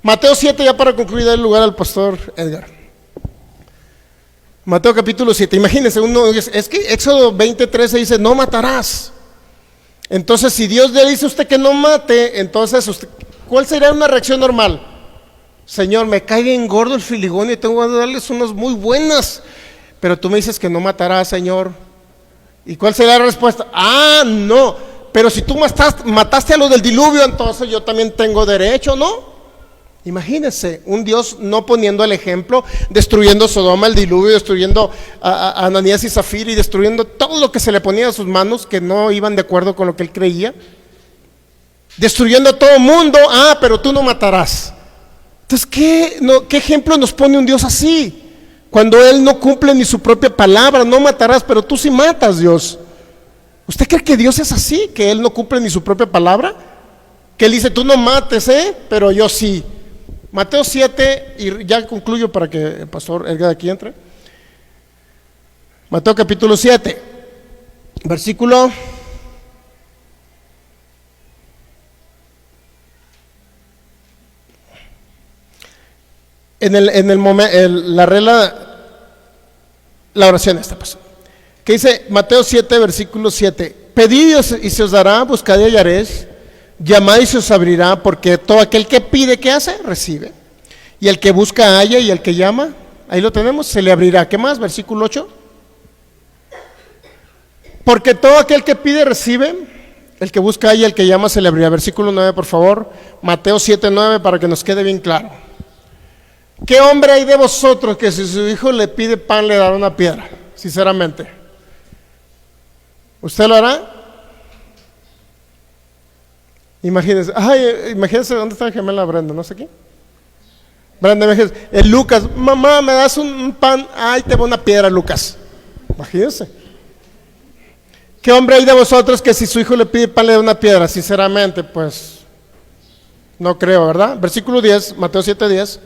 Mateo 7, ya para concluir, dar lugar al pastor Edgar. Mateo capítulo 7, imagínense, es que Éxodo 20:13 dice, no matarás. Entonces, si Dios le dice a usted que no mate, entonces ¿cuál sería una reacción normal? Señor, me cae bien gordo el filigón y tengo que darles unas muy buenas, pero tú me dices que no matarás, Señor. ¿Y cuál sería la respuesta? No, pero si tú mataste a los del diluvio, entonces yo también tengo derecho, ¿no? Imagínense, un Dios no poniendo el ejemplo, destruyendo Sodoma, el diluvio, destruyendo a Ananías y Zafira y destruyendo todo lo que se le ponía a sus manos que no iban de acuerdo con lo que él creía, destruyendo a todo el mundo. Pero tú no matarás. Entonces, ¿qué ejemplo nos pone un Dios así? Cuando él no cumple ni su propia palabra, no matarás, pero tú sí matas, Dios. ¿Usted cree que Dios es así? ¿Que él no cumple ni su propia palabra? Que él dice, tú no mates, pero yo sí. Mateo 7, y ya concluyo para que el pastor Edgar aquí entre. Mateo capítulo 7, versículo en el momento, la regla, la oración esta pasó. Que dice Mateo 7, versículo 7: pedid y se os dará, buscad y hallaréis, llamad y se os abrirá, porque todo aquel que pide, ¿qué hace? Recibe. Y el que busca halla, y el que llama, ahí lo tenemos, se le abrirá. ¿Qué más? Versículo 8. Porque todo aquel que pide recibe, el que busca halla, el que llama se le abrirá. Versículo 9, por favor. Mateo 7, 9, para que nos quede bien claro. ¿Qué hombre hay de vosotros que si su hijo le pide pan le dará una piedra? Sinceramente, ¿usted lo hará? Imagínense dónde está la gemela Brenda, no sé qué. Brenda, imagínense, Lucas, mamá, ¿me das un pan? Te va una piedra, Lucas. Imagínense. ¿Qué hombre hay de vosotros que si su hijo le pide pan le da una piedra? Sinceramente, pues no creo, ¿verdad? Versículo 10, Mateo 7, 10.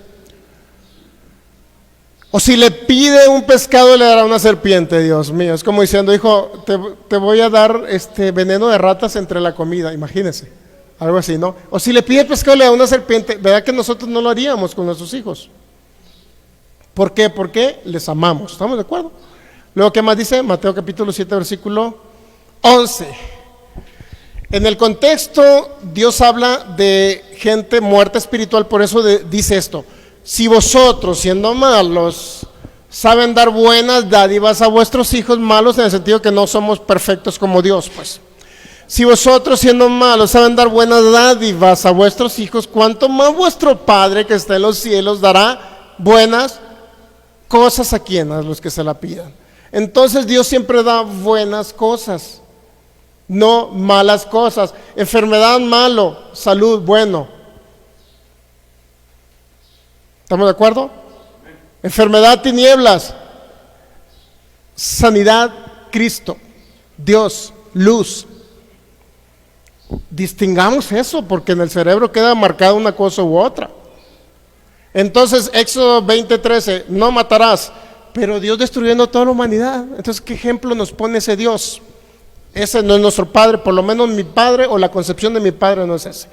O si le pide un pescado le dará una serpiente. Dios mío, es como diciendo, hijo, te voy a dar veneno de ratas entre la comida. Imagínense, algo así, ¿no? O si le pide pescado le da una serpiente. ¿Verdad que nosotros no lo haríamos con nuestros hijos? ¿Por qué? Porque les amamos. ¿Estamos de acuerdo? Luego, ¿qué más dice? Mateo capítulo 7, versículo 11. En el contexto, Dios habla de gente muerta espiritual, por eso dice esto: si vosotros, siendo malos, saben dar buenas dádivas a vuestros hijos, malos en el sentido que no somos perfectos como Dios, pues. Si vosotros, siendo malos, saben dar buenas dádivas a vuestros hijos, ¿cuánto más vuestro Padre que está en los cielos dará buenas cosas a quienes? A los que se la pidan. Entonces Dios siempre da buenas cosas, no malas cosas. Enfermedad, malo; salud, bueno. ¿Estamos de acuerdo? Enfermedad, tinieblas; sanidad, Cristo, Dios, luz. Distingamos eso, porque en el cerebro queda marcada una cosa u otra. Entonces, Éxodo 20:13, no matarás, pero Dios destruyendo toda la humanidad. Entonces, ¿qué ejemplo nos pone ese Dios? Ese no es nuestro Padre, por lo menos mi Padre, o la concepción de mi Padre no es ese.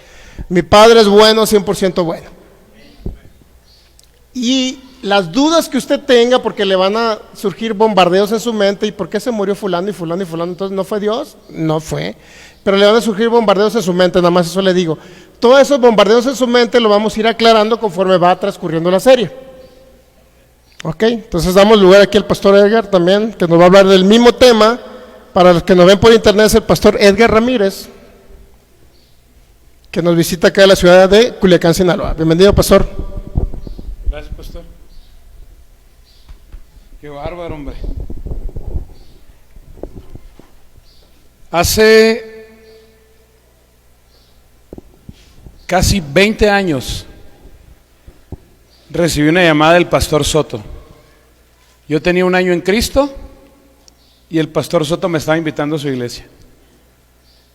Mi Padre es bueno, 100% bueno. Y las dudas que usted tenga, porque le van a surgir bombardeos en su mente, ¿y por qué se murió fulano y fulano y fulano? Entonces, ¿no fue Dios? No fue. Pero le van a surgir bombardeos en su mente, nada más eso le digo. Todos esos bombardeos en su mente lo vamos a ir aclarando conforme va transcurriendo la serie. Ok, entonces damos lugar aquí al pastor Edgar también, que nos va a hablar del mismo tema. Para los que nos ven por internet, es el pastor Edgar Ramírez, que nos visita acá en la ciudad de Culiacán, Sinaloa. Bienvenido, pastor. Gracias, pastor. Qué bárbaro, hombre. Hace casi 20 años recibí una llamada del pastor Soto. Yo tenía un año en Cristo y el pastor Soto me estaba invitando a su iglesia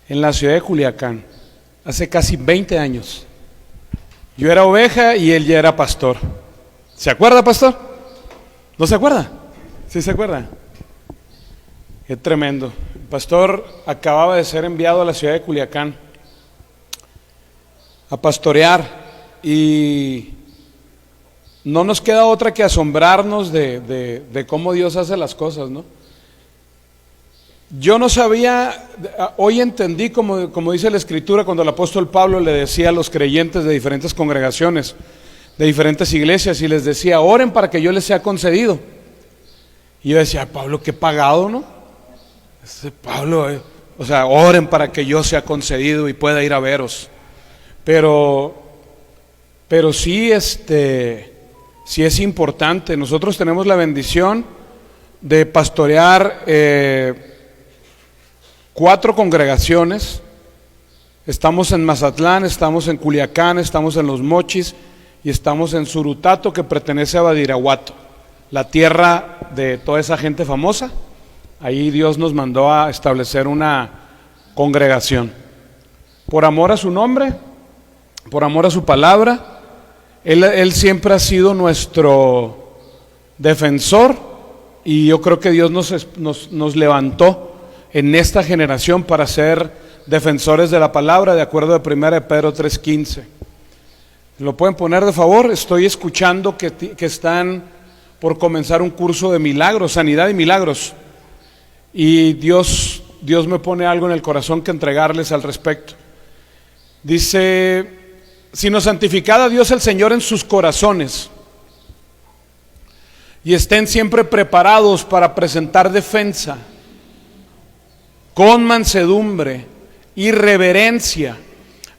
en la ciudad de Culiacán, hace casi 20 años. Yo era oveja y él ya era pastor. ¿Se acuerda, pastor? ¿No se acuerda? ¿Sí se acuerda? Qué tremendo. El pastor acababa de ser enviado a la ciudad de Culiacán a pastorear, y no nos queda otra que asombrarnos de cómo Dios hace las cosas, ¿no? Yo no sabía, hoy entendí, como dice la Escritura, cuando el apóstol Pablo le decía a los creyentes de diferentes congregaciones, de diferentes iglesias, y les decía, oren para que yo les sea concedido. Y yo decía, Pablo, qué pagado, ¿no? Pablo, o sea, oren para que yo sea concedido y pueda ir a veros. Pero sí, sí es importante. Nosotros tenemos la bendición de pastorear 4 congregaciones. Estamos en Mazatlán, estamos en Culiacán, estamos en Los Mochis y estamos en Surutato, que pertenece a Badiraguato, la tierra de toda esa gente famosa. Ahí Dios nos mandó a establecer una congregación. Por amor a su nombre, por amor a su palabra, Él siempre ha sido nuestro defensor, y yo creo que Dios nos levantó en esta generación para ser defensores de la palabra, de acuerdo a 1 Pedro 3:15. ¿Lo pueden poner de favor? Estoy escuchando que están por comenzar un curso de milagros, sanidad y milagros, y Dios me pone algo en el corazón que entregarles al respecto. Dice, sino santificad a Dios el Señor en sus corazones, y estén siempre preparados para presentar defensa con mansedumbre y reverencia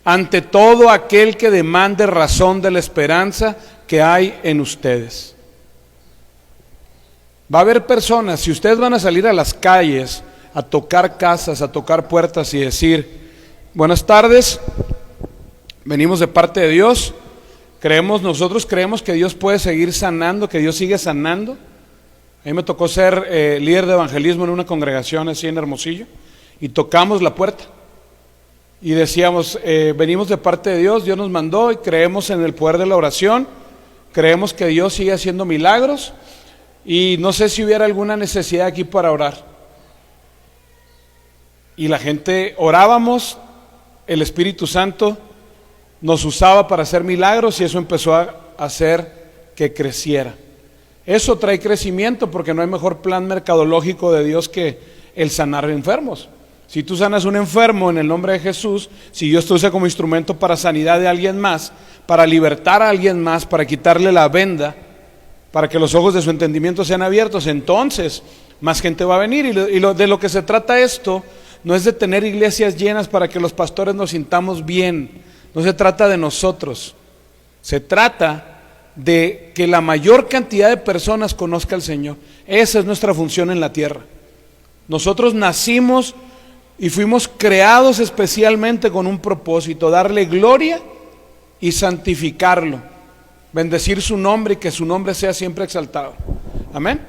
ante todo aquel que demande razón de la esperanza que hay en ustedes. Va a haber personas, si ustedes van a salir a las calles, a tocar casas, a tocar puertas y decir, buenas tardes, venimos de parte de Dios, nosotros creemos que Dios puede seguir sanando, que Dios sigue sanando. A mí me tocó ser líder de evangelismo en una congregación así en Hermosillo, y tocamos la puerta y decíamos, venimos de parte de Dios, Dios nos mandó y creemos en el poder de la oración, creemos que Dios sigue haciendo milagros, y no sé si hubiera alguna necesidad aquí para orar. Y la gente orábamos, el Espíritu Santo nos usaba para hacer milagros, y eso empezó a hacer que creciera. Eso trae crecimiento, porque no hay mejor plan mercadológico de Dios que el sanar enfermos. Si tú sanas un enfermo en el nombre de Jesús, si Dios te usa como instrumento para sanidad de alguien más, para libertar a alguien más, para quitarle la venda, para que los ojos de su entendimiento sean abiertos, entonces más gente va a venir. De lo que se trata esto no es de tener iglesias llenas para que los pastores nos sintamos bien, no se trata de nosotros, se trata de que la mayor cantidad de personas conozca al Señor. Esa es nuestra función en la tierra. Nosotros nacimos y fuimos creados especialmente con un propósito: darle gloria y santificarlo, bendecir su nombre y que su nombre sea siempre exaltado. Amén.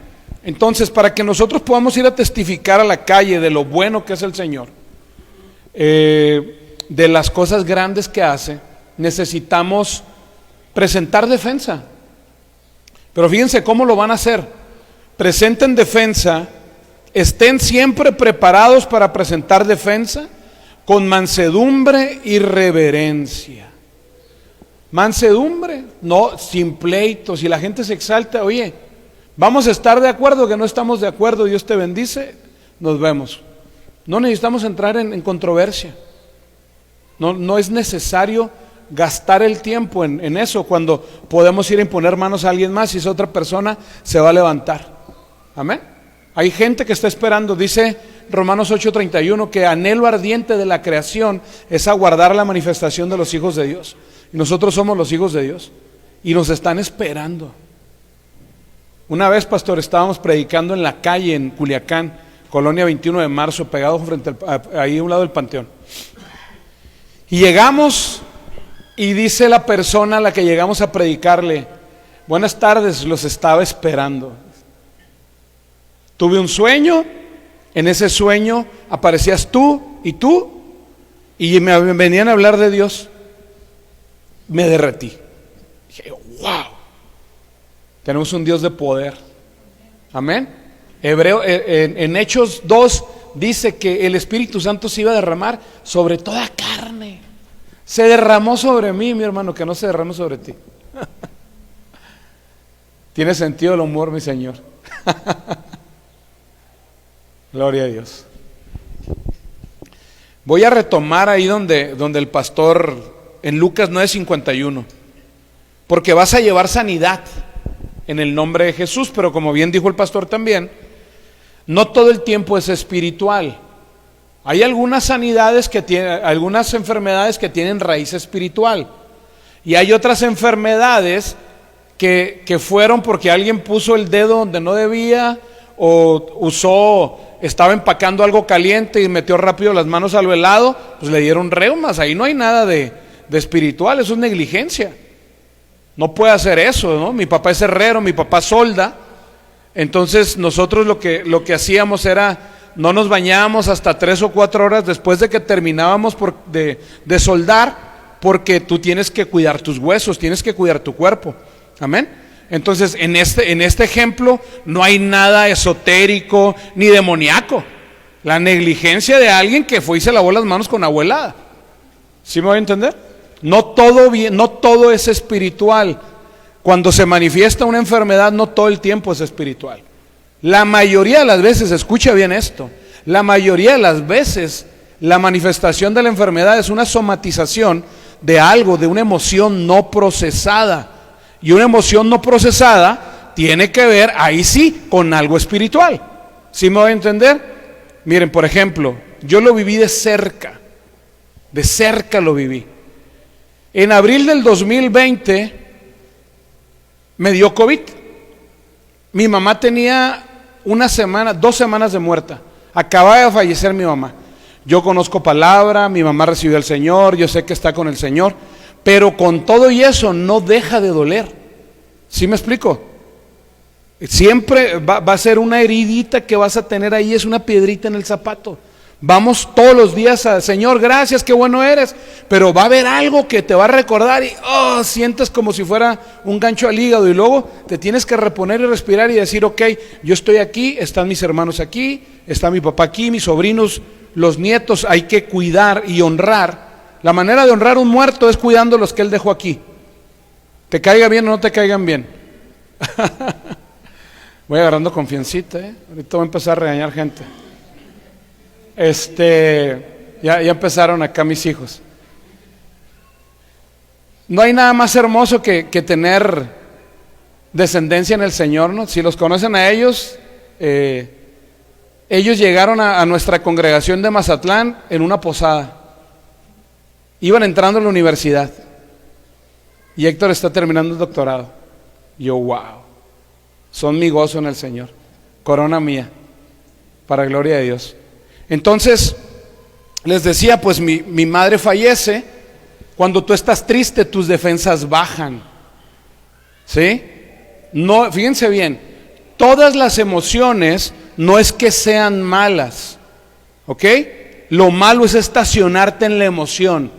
Entonces, para que nosotros podamos ir a testificar a la calle de lo bueno que es el Señor, de las cosas grandes que hace, necesitamos presentar defensa. Pero fíjense cómo lo van a hacer. Presenten defensa, estén siempre preparados para presentar defensa con mansedumbre y reverencia. Mansedumbre, no sin pleitos. Si la gente se exalta, oye, vamos a estar de acuerdo, que no estamos de acuerdo, Dios te bendice, nos vemos. No necesitamos entrar en controversia. No es necesario gastar el tiempo en eso, cuando podemos ir a imponer manos a alguien más y esa otra persona se va a levantar. Amén. Hay gente que está esperando, dice Romanos 8:31, que anhelo ardiente de la creación es aguardar la manifestación de los hijos de Dios. Y nosotros somos los hijos de Dios y nos están esperando. Una vez, pastor, estábamos predicando en la calle en Culiacán, Colonia 21 de Marzo, pegado frente ahí a un lado del Panteón. Y llegamos, y dice la persona a la que llegamos a predicarle: buenas tardes, los estaba esperando. Tuve un sueño, en ese sueño aparecías tú, y me venían a hablar de Dios. Me derretí. Dije, wow, tenemos un Dios de poder. Amén. En Hechos 2 dice que el Espíritu Santo se iba a derramar sobre toda carne. Se derramó sobre mí, mi hermano, que no se derramó sobre ti. Tiene sentido el humor, mi Señor. Gloria a Dios. Voy a retomar ahí donde el pastor, en Lucas 9:51, porque vas a llevar sanidad en el nombre de Jesús, pero como bien dijo el pastor también, no todo el tiempo es espiritual. Hay algunas sanidades algunas enfermedades que tienen raíz espiritual, y hay otras enfermedades que fueron porque alguien puso el dedo donde no debía, o estaba empacando algo caliente y metió rápido las manos a lo helado, pues le dieron reumas. Ahí no hay nada de espiritual, eso es negligencia. No puede hacer eso, ¿no? Mi papá es herrero, mi papá solda. Entonces nosotros lo que hacíamos era, no nos bañábamos hasta 3 o 4 horas después de que terminábamos de soldar, porque tú tienes que cuidar tus huesos, tienes que cuidar tu cuerpo. Amén. Entonces en este ejemplo no hay nada esotérico ni demoníaco. La negligencia de alguien que fue y se lavó las manos con agua helada. ¿Sí me voy a entender? No todo es espiritual. Cuando se manifiesta una enfermedad, no todo el tiempo es espiritual. La mayoría de las veces, escucha bien esto, la mayoría de las veces la manifestación de la enfermedad es una somatización de algo, de una emoción no procesada. Y una emoción no procesada tiene que ver, ahí sí, con algo espiritual. ¿Sí me voy a entender? Miren, por ejemplo, yo lo viví de cerca lo viví. En abril del 2020 me dio COVID. Mi mamá tenía 2 semanas de muerta. Acababa de fallecer mi mamá. Yo conozco palabra, mi mamá recibió al Señor, yo sé que está con el Señor, pero con todo y eso no deja de doler. ¿Sí me explico? Siempre va a ser una heridita que vas a tener ahí, es una piedrita en el zapato. Vamos todos los días al Señor, gracias, qué bueno eres, pero va a haber algo que te va a recordar y sientes como si fuera un gancho al hígado, y luego te tienes que reponer y respirar y decir, ok, yo estoy aquí, están mis hermanos aquí, está mi papá aquí, mis sobrinos, los nietos, hay que cuidar y honrar. La manera de honrar a un muerto es cuidando los que él dejó aquí. Te caiga bien o no te caigan bien. Voy agarrando confiancita, ahorita voy a empezar a regañar gente. Ya empezaron acá mis hijos. No hay nada más hermoso que tener descendencia en el Señor, ¿no? Si los conocen a ellos, ellos llegaron a nuestra congregación de Mazatlán en una posada. Iban entrando a la universidad y Héctor está terminando el doctorado. Yo, wow, son mi gozo en el Señor, corona mía, para gloria de Dios. Entonces, les decía, pues mi madre fallece. Cuando tú estás triste, tus defensas bajan, ¿sí? No, fíjense bien, todas las emociones no es que sean malas, ¿ok? Lo malo es estacionarte en la emoción.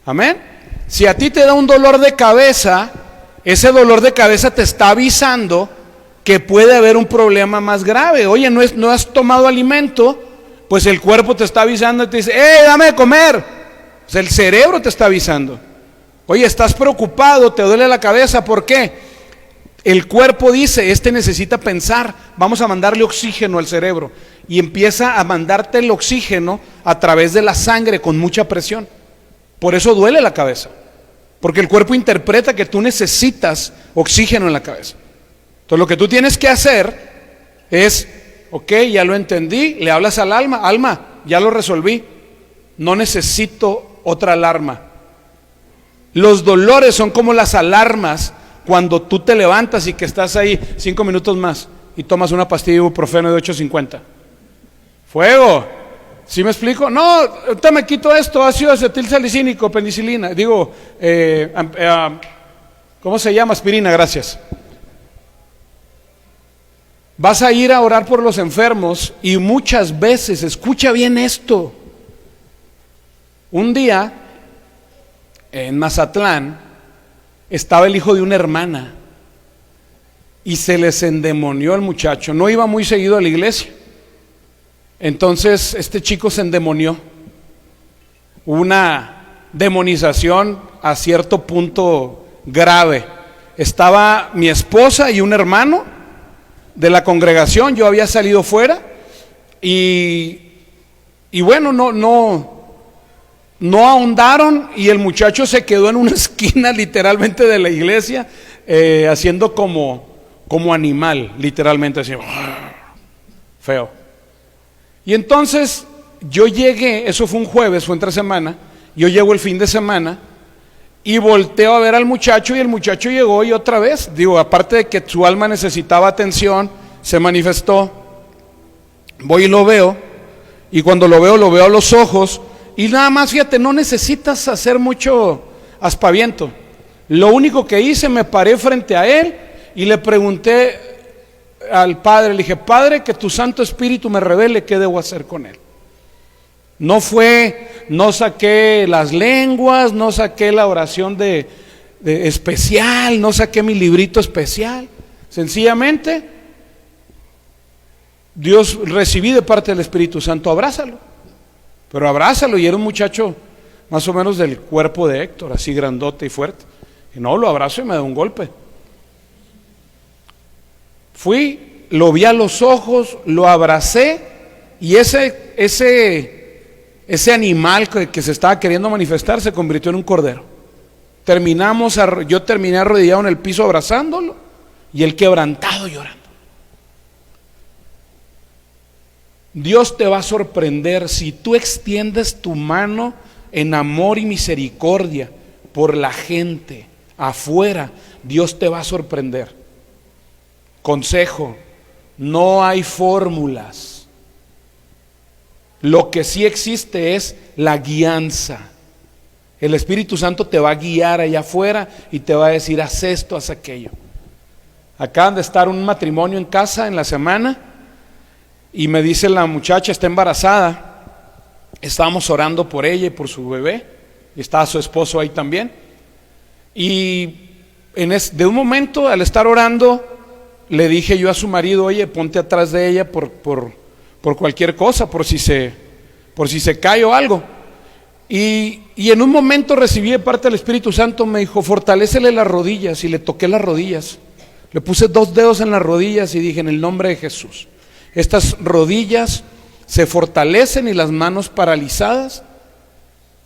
Amén. Si a ti te da un dolor de cabeza, ese dolor de cabeza te está avisando que puede haber un problema más grave. Oye, no has tomado alimento, pues el cuerpo te está avisando y te dice, dame de comer. O sea, el cerebro te está avisando. Oye, estás preocupado, te duele la cabeza, ¿por qué? El cuerpo dice, necesita pensar, vamos a mandarle oxígeno al cerebro. Y empieza a mandarte el oxígeno a través de la sangre con mucha presión. Por eso duele la cabeza, porque el cuerpo interpreta que tú necesitas oxígeno en la cabeza. Entonces lo que tú tienes que hacer es, ok, ya lo entendí, le hablas al alma, ya lo resolví, no necesito otra alarma. Los dolores son como las alarmas cuando tú te levantas y que estás ahí 5 minutos más y tomas una pastilla de ibuprofeno de 8.50. ¡Fuego! ¿Sí me explico? No, ahorita me quito esto, ácido acetilsalicínico, penicilina, ¿cómo se llama? Aspirina, gracias. Vas a ir a orar por los enfermos y muchas veces, escucha bien esto, un día en Mazatlán estaba el hijo de una hermana y se les endemonió al muchacho, no iba muy seguido a la iglesia. Entonces este chico se endemonió, una demonización a cierto punto grave. Estaba mi esposa y un hermano de la congregación, yo había salido fuera y bueno, no no ahondaron y el muchacho se quedó en una esquina literalmente de la iglesia, haciendo como animal, literalmente así, feo. Y entonces yo llegué, eso fue un jueves, fue entre semana, yo llego el fin de semana y volteo a ver al muchacho y el muchacho llegó y otra vez, digo, aparte de que su alma necesitaba atención, se manifestó, voy y lo veo, y cuando lo veo a los ojos, y nada más, fíjate, no necesitas hacer mucho aspaviento. Lo único que hice, me paré frente a él y le pregunté al Padre, le dije, Padre, que tu Santo Espíritu me revele qué debo hacer con él. No saqué las lenguas, no saqué la oración de especial, no saqué mi librito especial. Sencillamente, Dios, recibí de parte del Espíritu Santo, abrázalo. Pero abrázalo, y era un muchacho más o menos del cuerpo de Héctor, así grandote y fuerte. Y no, lo abrazo y me da un golpe. Fui, lo vi a los ojos, lo abracé, y ese animal que se estaba queriendo manifestar se convirtió en un cordero. Yo terminé arrodillado en el piso abrazándolo y él quebrantado llorando. Dios te va a sorprender si tú extiendes tu mano en amor y misericordia por la gente afuera. Dios te va a sorprender. Consejo: no hay fórmulas. Lo que sí existe es la guianza. El Espíritu Santo te va a guiar allá afuera y te va a decir, haz esto, haz aquello. Acaban de estar un matrimonio en casa en la semana y me dice la muchacha, está embarazada. Estábamos orando por ella y por su bebé, y estaba su esposo ahí también. Y de un momento, al estar orando, le dije yo a su marido, oye, ponte atrás de ella por cualquier cosa, por si se cae o algo. Y en un momento recibí de parte del Espíritu Santo, me dijo, fortalécele las rodillas, y le toqué las rodillas. Le puse 2 dedos en las rodillas y dije, en el nombre de Jesús, estas rodillas se fortalecen y las manos paralizadas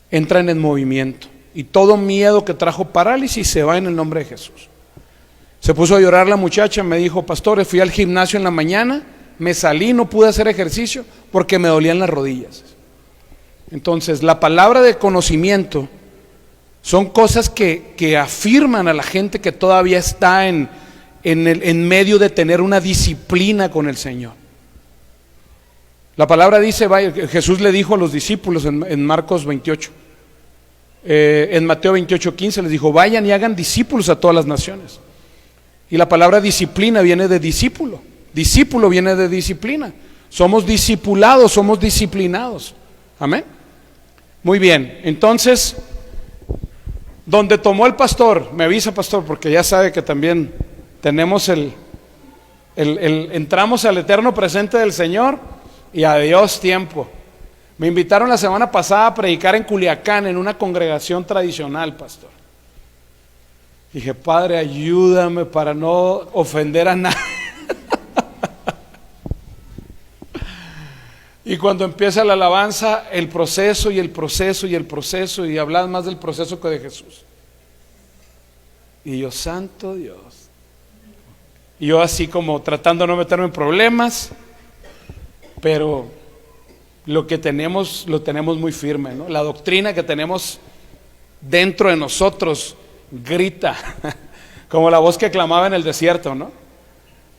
entran en movimiento. Y todo miedo que trajo parálisis se va en el nombre de Jesús. Se puso a llorar la muchacha, me dijo, pastor, fui al gimnasio en la mañana, me salí, no pude hacer ejercicio porque me dolían las rodillas. Entonces, la palabra de conocimiento son cosas que afirman a la gente que todavía está en medio de tener una disciplina con el Señor. La palabra dice, Jesús le dijo a los discípulos en Marcos 28, en Mateo 28:15 les dijo, vayan y hagan discípulos a todas las naciones. Y la palabra disciplina viene de discípulo. Discípulo viene de disciplina. Somos discipulados, somos disciplinados. Amén. Muy bien, entonces, donde tomó el pastor, me avisa pastor, porque ya sabe que también tenemos entramos al eterno presente del Señor y a Dios tiempo. Me invitaron la semana pasada a predicar en Culiacán, en una congregación tradicional, pastor. Dije, Padre, ayúdame para no ofender a nadie. Y cuando empieza la alabanza, el proceso y el proceso y el proceso, y hablas más del proceso que de Jesús. Y yo, santo Dios. Y yo así como tratando de no meterme en problemas, pero lo que tenemos, lo tenemos muy firme, ¿no? La doctrina que tenemos dentro de nosotros grita, como la voz que clamaba en el desierto, ¿no?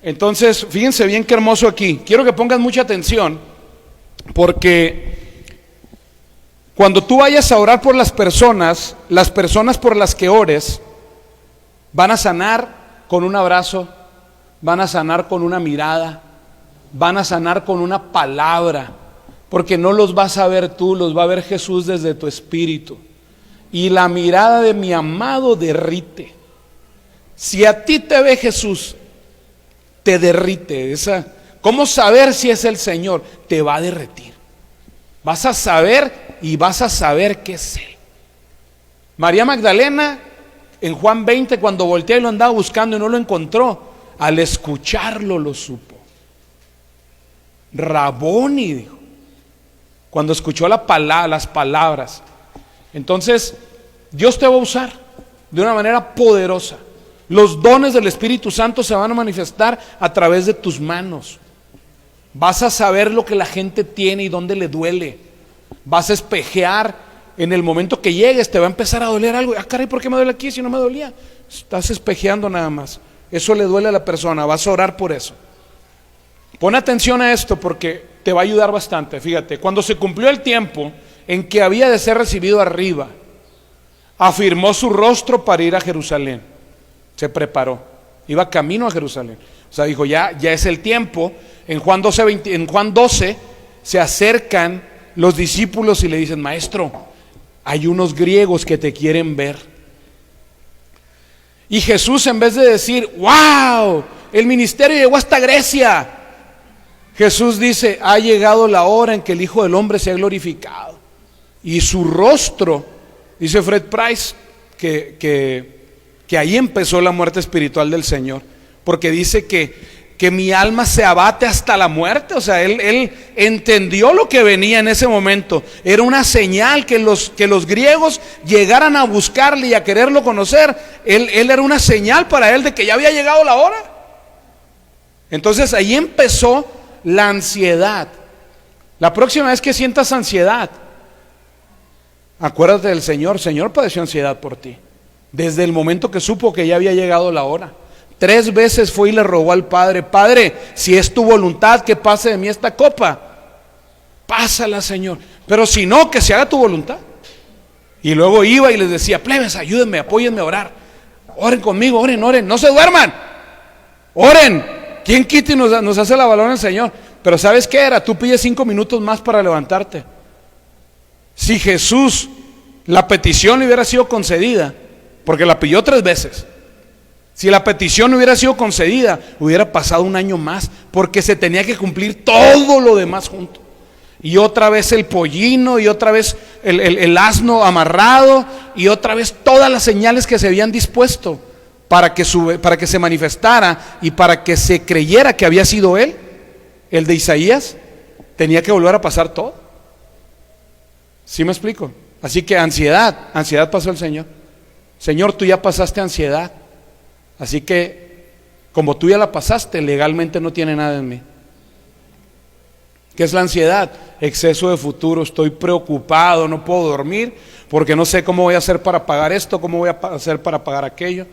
Entonces, fíjense bien qué hermoso aquí. Quiero que pongan mucha atención, porque cuando tú vayas a orar por las personas por las que ores, van a sanar con un abrazo, van a sanar con una mirada, van a sanar con una palabra, porque no los vas a ver tú, los va a ver Jesús desde tu espíritu. Y la mirada de mi amado derrite. Si a ti te ve Jesús, te derrite. ¿Cómo saber si es el Señor? Te va a derretir. Vas a saber y vas a saber que es Él. María Magdalena, en Juan 20, cuando volteó y lo andaba buscando y no lo encontró, al escucharlo lo supo. Raboni, dijo. Cuando escuchó las palabras. Entonces, Dios te va a usar de una manera poderosa. Los dones del Espíritu Santo se van a manifestar a través de tus manos. Vas a saber lo que la gente tiene y dónde le duele. Vas a espejear en el momento que llegues, te va a empezar a doler algo. Ah, caray, ¿por qué me duele aquí si no me dolía? Estás espejeando nada más. Eso le duele a la persona, vas a orar por eso. Pon atención a esto porque te va a ayudar bastante. Fíjate, cuando se cumplió el tiempo en que había de ser recibido arriba, afirmó su rostro para ir a Jerusalén. Se preparó, iba camino a Jerusalén. O sea, dijo, ya es el tiempo. En Juan 12 se acercan los discípulos y le dicen, maestro, hay unos griegos que te quieren ver. Y Jesús, en vez de decir, wow, el ministerio llegó hasta Grecia, Jesús dice, ha llegado la hora en que el Hijo del Hombre sea glorificado. Y su rostro, dice Fred Price, que ahí empezó la muerte espiritual del Señor, porque dice que mi alma se abate hasta la muerte. O sea, él entendió lo que venía en ese momento. Era una señal que los griegos llegaran a buscarle y a quererlo conocer. Él era una señal para él de que ya había llegado la hora. Entonces ahí empezó la ansiedad. La próxima vez que sientas ansiedad, acuérdate del Señor. El Señor padeció ansiedad por ti desde el momento que supo que ya había llegado la hora. 3 veces fue y le rogó al Padre, Padre, si es tu voluntad que pase de mí esta copa, pásala, Señor, pero si no, que se haga tu voluntad. Y luego iba y les decía, plebes, ayúdenme, apóyenme a orar, oren conmigo, oren, no se duerman, oren. ¿Quién quita y nos hace la balona el Señor? Pero ¿sabes qué era? Tú pides 5 minutos más para levantarte. Si Jesús, la petición le hubiera sido concedida, porque la pidió 3 veces, si la petición no hubiera sido concedida, hubiera pasado un año más, porque se tenía que cumplir todo lo demás junto. Y otra vez el pollino, y otra vez el asno amarrado, y otra vez todas las señales que se habían dispuesto para que se manifestara y para que se creyera que había sido él, el de Isaías. Tenía que volver a pasar todo. ¿Sí me explico? Así que ansiedad pasó el Señor. Señor, tú ya pasaste ansiedad. Así que, como tú ya la pasaste, legalmente no tiene nada en mí. ¿Qué es la ansiedad? Exceso de futuro. Estoy preocupado, no puedo dormir porque no sé cómo voy a hacer para pagar esto, cómo voy a hacer para pagar aquello.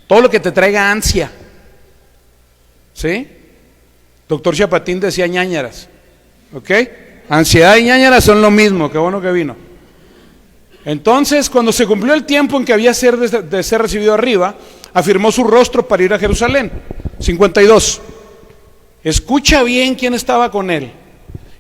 Todo lo que te traiga ansia. ¿Sí? Doctor Chapatín decía ñáñaras. ¿Ok? Ansiedad y ñáñaras son lo mismo. Qué bueno que vino. Entonces, cuando se cumplió el tiempo en que había de ser recibido arriba, afirmó su rostro para ir a Jerusalén. 52. Escucha bien quién estaba con él.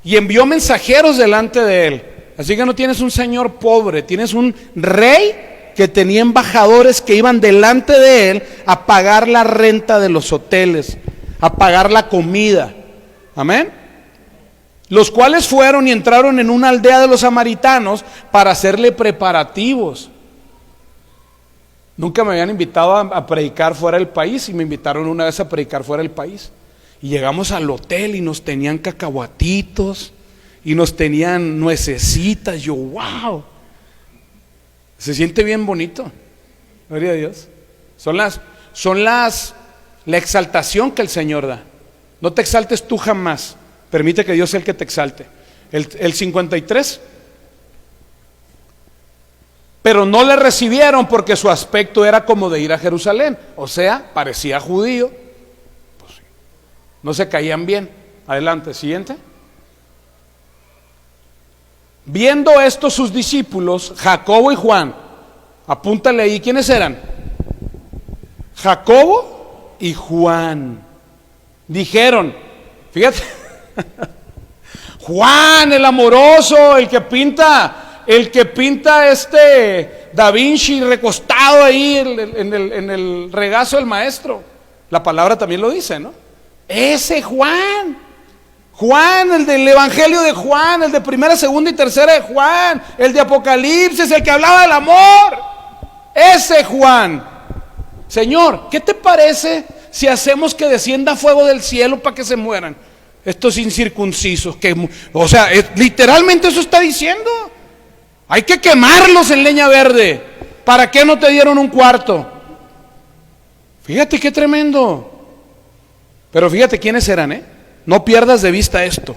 Y envió mensajeros delante de él. Así que no tienes un señor pobre, tienes un rey que tenía embajadores que iban delante de él a pagar la renta de los hoteles, a pagar la comida. Amén. Los cuales fueron y entraron en una aldea de los samaritanos para hacerle preparativos. Nunca me habían invitado a predicar fuera del país, y me invitaron una vez a predicar fuera del país. Y llegamos al hotel y nos tenían cacahuatitos y nos tenían nuecesitas. Yo, wow, se siente bien bonito. Gloria a Dios. Son la exaltación que el Señor da. No te exaltes tú jamás. Permite que Dios sea el que te exalte. El 53. Pero no le recibieron porque su aspecto era como de ir a Jerusalén. O sea, parecía judío. Pues, no se caían bien. Adelante, siguiente. Viendo esto sus discípulos, Jacobo y Juan, apúntale ahí, ¿quiénes eran? Jacobo y Juan. Dijeron, fíjate, Juan el amoroso, el que pinta Da Vinci recostado ahí en el regazo del maestro. La palabra también lo dice, ¿no? Ese Juan, el del Evangelio de Juan, el de primera, segunda y tercera de Juan, el de Apocalipsis, el que hablaba del amor. Ese Juan. Señor, ¿qué te parece si hacemos que descienda fuego del cielo para que se mueran estos incircuncisos? O sea, literalmente eso está diciendo. Hay que quemarlos en leña verde. ¿Para qué no te dieron un cuarto? Fíjate qué tremendo. Pero fíjate quiénes eran, No pierdas de vista esto.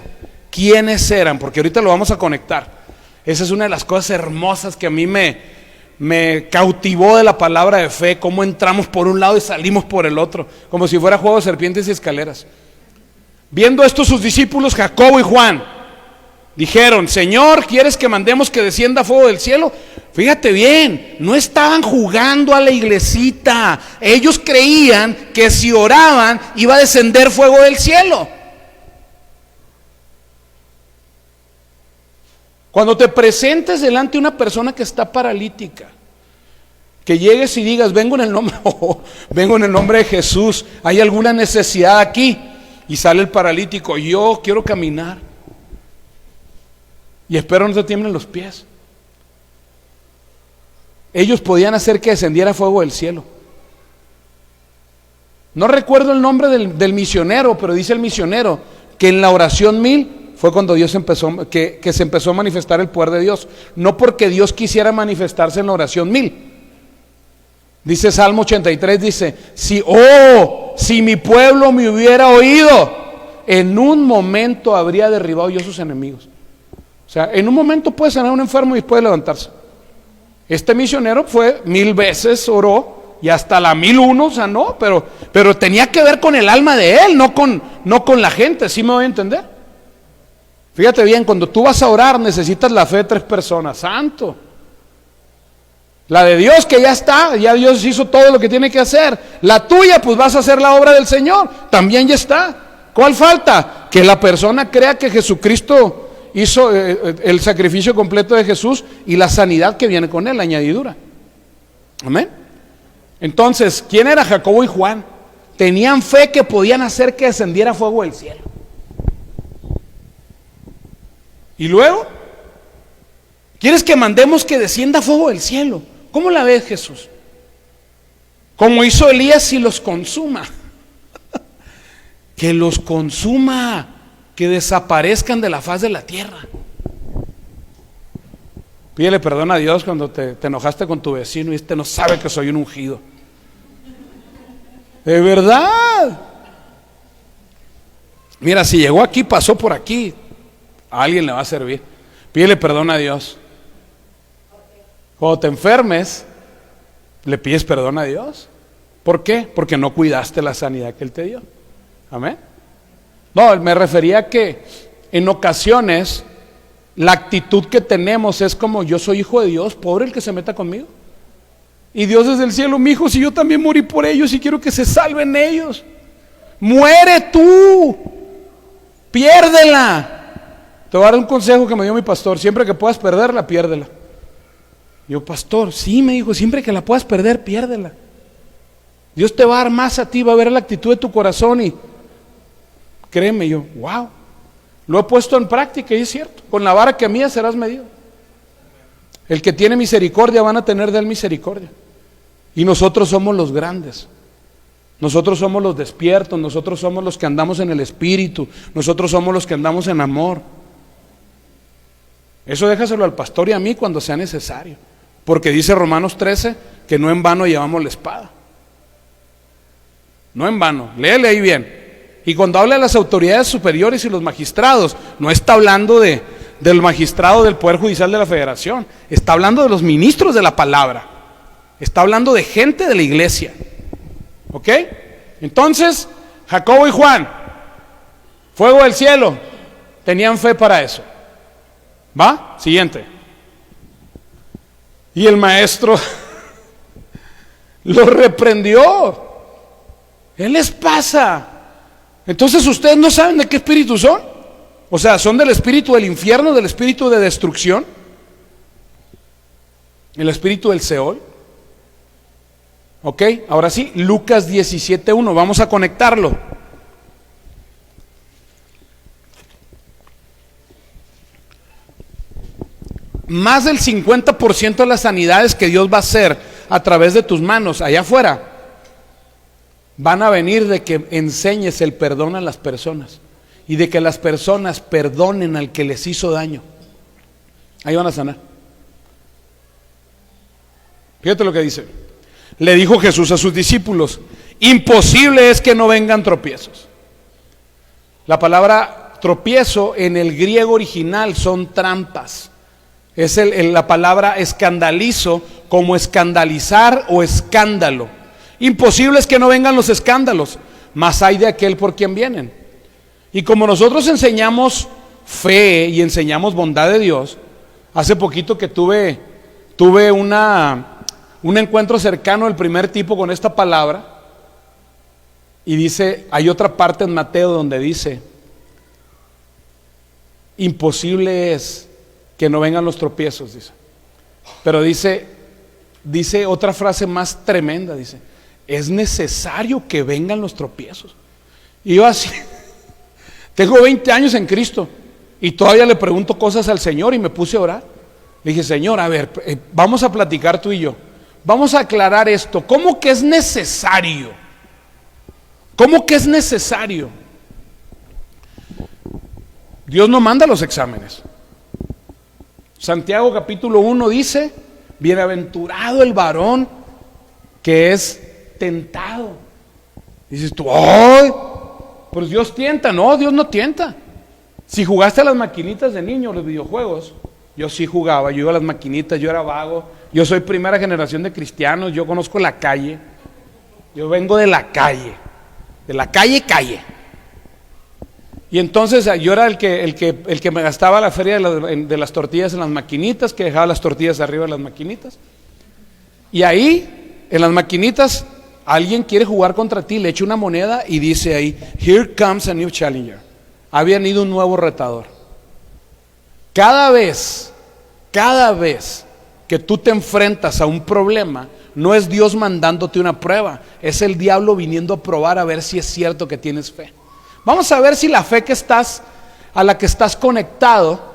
¿Quiénes eran? Porque ahorita lo vamos a conectar. Esa es una de las cosas hermosas que a mí me cautivó de la palabra de fe. Cómo entramos por un lado y salimos por el otro. Como si fuera juego de serpientes y escaleras. Viendo esto sus discípulos, Jacobo y Juan, dijeron: Señor, ¿quieres que mandemos que descienda fuego del cielo? Fíjate bien, no estaban jugando a la iglesita. Ellos creían que si oraban iba a descender fuego del cielo. Cuando te presentes delante de una persona que está paralítica, que llegues y digas: vengo en el nombre de Jesús, ¿hay alguna necesidad aquí? Y sale el paralítico: yo quiero caminar. Y espero no te tiemblen los pies. Ellos podían hacer que descendiera fuego del cielo. No recuerdo el nombre del misionero, pero dice el misionero que en la oración 1000 fue cuando Dios que se empezó a manifestar el poder de Dios. No porque Dios quisiera manifestarse en la oración 1000. Dice Salmo 83, dice: si mi pueblo me hubiera oído, en un momento habría derribado yo sus enemigos. O sea, en un momento puede sanar a un enfermo y puede levantarse. Este misionero fue 1000 veces, oró, y hasta la 1001 sanó, pero tenía que ver con el alma de él, no con la gente. ¿Sí me voy a entender? Fíjate bien, cuando tú vas a orar necesitas la fe de 3 personas. Santo. La de Dios, que ya está, ya Dios hizo todo lo que tiene que hacer. La tuya, pues vas a hacer la obra del Señor, también ya está. ¿Cuál falta? Que la persona crea que Jesucristo hizo el sacrificio completo de Jesús y la sanidad que viene con él, la añadidura. Amén. Entonces, ¿quién era Jacobo y Juan? Tenían fe que podían hacer que descendiera fuego del cielo. Y luego, ¿quieres que mandemos que descienda fuego del cielo? ¿Cómo la ves, Jesús? Como hizo Elías y los consuma. Que los consuma, que desaparezcan de la faz de la tierra. Pídele perdón a Dios cuando te enojaste con tu vecino y este no sabe que soy un ungido. De verdad. Mira, si llegó aquí, pasó por aquí, a alguien le va a servir. Pídele perdón a Dios. Cuando te enfermes, le pides perdón a Dios. ¿Por qué? Porque no cuidaste la sanidad que Él te dio. Amén. No, me refería a que en ocasiones la actitud que tenemos es como: yo soy hijo de Dios, pobre el que se meta conmigo. Y Dios desde el cielo: mi hijo, si yo también morí por ellos y quiero que se salven ellos. Muere tú, piérdela. Te voy a dar un consejo que me dio mi pastor: siempre que puedas perderla, piérdela. Yo: pastor, sí, me dijo, siempre que la puedas perder, piérdela. Dios te va a dar más a ti, va a ver la actitud de tu corazón y créeme. Yo, wow, lo he puesto en práctica y es cierto. Con la vara que mía serás medido. El que tiene misericordia van a tener de él misericordia. Y nosotros somos los grandes. Nosotros somos los despiertos, nosotros somos los que andamos en el Espíritu, nosotros somos los que andamos en amor. Eso déjaselo al pastor y a mí cuando sea necesario, porque dice Romanos 13 que no en vano llevamos la espada. No en vano, léele ahí bien. Y cuando habla de las autoridades superiores y los magistrados, no está hablando del magistrado del Poder Judicial de la Federación, está hablando de los ministros de la palabra, está hablando de gente de la iglesia. ¿Ok? Entonces, Jacobo y Juan, fuego del cielo, tenían fe para eso. ¿Va? Siguiente. Y el maestro los reprendió. ¿Qué les pasa? Entonces, ¿ustedes no saben de qué espíritu son? O sea, ¿son del espíritu del infierno, del espíritu de destrucción? ¿El espíritu del Seol? Ok, ahora sí, Lucas 17:1, vamos a conectarlo. Más del 50% de las sanidades que Dios va a hacer a través de tus manos allá afuera van a venir de que enseñes el perdón a las personas y de que las personas perdonen al que les hizo daño. Ahí van a sanar. Fíjate lo que dice. Le dijo Jesús a sus discípulos: imposible es que no vengan tropiezos. La palabra tropiezo en el griego original son trampas. Es la palabra escandalizo, como escandalizar o escándalo. Imposible es que no vengan los escándalos, mas hay de aquel por quien vienen. Y como nosotros enseñamos fe y enseñamos bondad de Dios, hace poquito que tuve un encuentro cercano del primer tipo con esta palabra. Y dice, hay otra parte en Mateo donde dice: imposible es que no vengan los tropiezos, dice. Pero dice otra frase más tremenda, dice: es necesario que vengan los tropiezos. Y yo así, tengo 20 años en Cristo y todavía le pregunto cosas al Señor, y me puse a orar. Le dije: Señor, a ver, vamos a platicar tú y yo, vamos a aclarar esto. ¿Cómo que es necesario? ¿Cómo que es necesario? Dios no manda los exámenes. Santiago capítulo 1 dice: bienaventurado el varón que es tentado. Dices tú: ¡ay! Pues Dios tienta. No, Dios no tienta. Si jugaste a las maquinitas de niño, los videojuegos, yo sí jugaba, yo iba a las maquinitas, yo era vago. Yo soy primera generación de cristianos, yo conozco la calle. Yo vengo de la calle, calle. Y entonces yo era el que me gastaba la feria de las tortillas en las maquinitas, que dejaba las tortillas arriba de las maquinitas. Y ahí, en las maquinitas, alguien quiere jugar contra ti, le echa una moneda y dice ahí: here comes a new challenger. Ha venido un nuevo retador. Cada vez que tú te enfrentas a un problema, no es Dios mandándote una prueba, es el diablo viniendo a probar a ver si es cierto que tienes fe. Vamos a ver si la fe a la que estás conectado,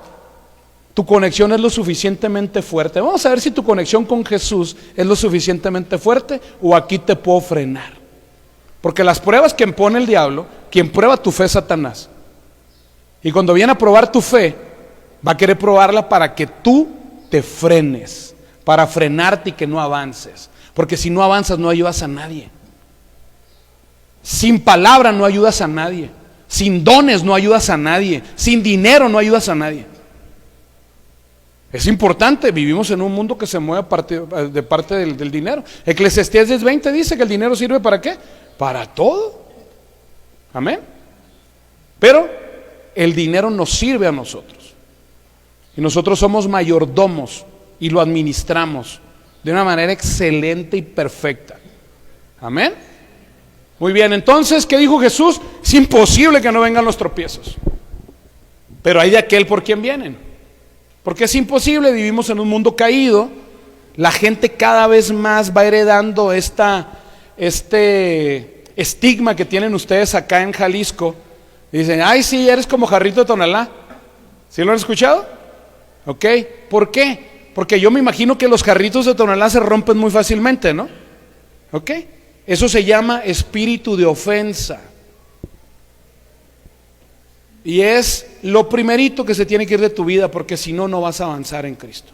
tu conexión es lo suficientemente fuerte. Vamos a ver si tu conexión con Jesús es lo suficientemente fuerte, o aquí te puedo frenar. Porque las pruebas que impone el diablo, quien prueba tu fe es Satanás. Y cuando viene a probar tu fe, va a querer probarla para que tú te frenes, para frenarte y que no avances. Porque si no avanzas, no ayudas a nadie. Sin palabra no ayudas a nadie. Sin dones no ayudas a nadie. Sin dinero no ayudas a nadie. Es importante, vivimos en un mundo que se mueve de parte del dinero. Eclesiastés 10:20 dice que el dinero sirve ¿para qué? Para todo. Amén. Pero el dinero nos sirve a nosotros. Y nosotros somos mayordomos y lo administramos de una manera excelente y perfecta. Amén. Muy bien, entonces, ¿qué dijo Jesús? Es imposible que no vengan los tropiezos, pero hay de aquel por quien vienen. Porque es imposible, vivimos en un mundo caído. La gente cada vez más va heredando este estigma que tienen ustedes acá en Jalisco. Dicen: ay, sí, eres como Jarrito de Tonalá. ¿Sí lo han escuchado? ¿Ok? ¿Por qué? Porque yo me imagino que los jarritos de Tonalá se rompen muy fácilmente, ¿no? ¿Ok? Eso se llama espíritu de ofensa. Y es lo primerito que se tiene que ir de tu vida, porque si no, no vas a avanzar en Cristo.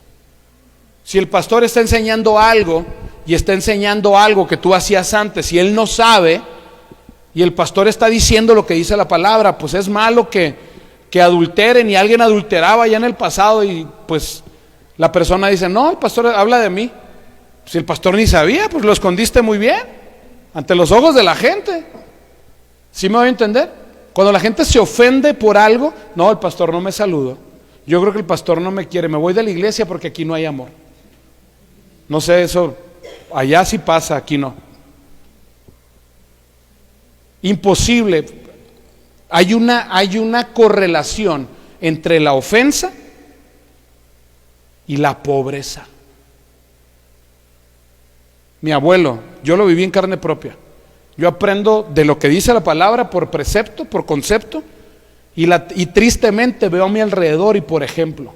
Si el pastor está enseñando algo y está enseñando algo que tú hacías antes y él no sabe, y el pastor está diciendo lo que dice la palabra, pues es malo que adulteren, y alguien adulteraba ya en el pasado y pues la persona dice: no, el pastor habla de mí. Si el pastor ni sabía, pues lo escondiste muy bien ante los ojos de la gente. ¿Sí me voy a entender? Cuando la gente se ofende por algo: no, el pastor no me saludó, yo creo que el pastor no me quiere, me voy de la iglesia porque aquí no hay amor. No sé, eso allá sí pasa, aquí no. Imposible. Hay una correlación entre la ofensa y la pobreza. Mi abuelo, yo lo viví en carne propia. Yo aprendo de lo que dice la palabra por precepto, por concepto, y tristemente veo a mi alrededor. Y por ejemplo,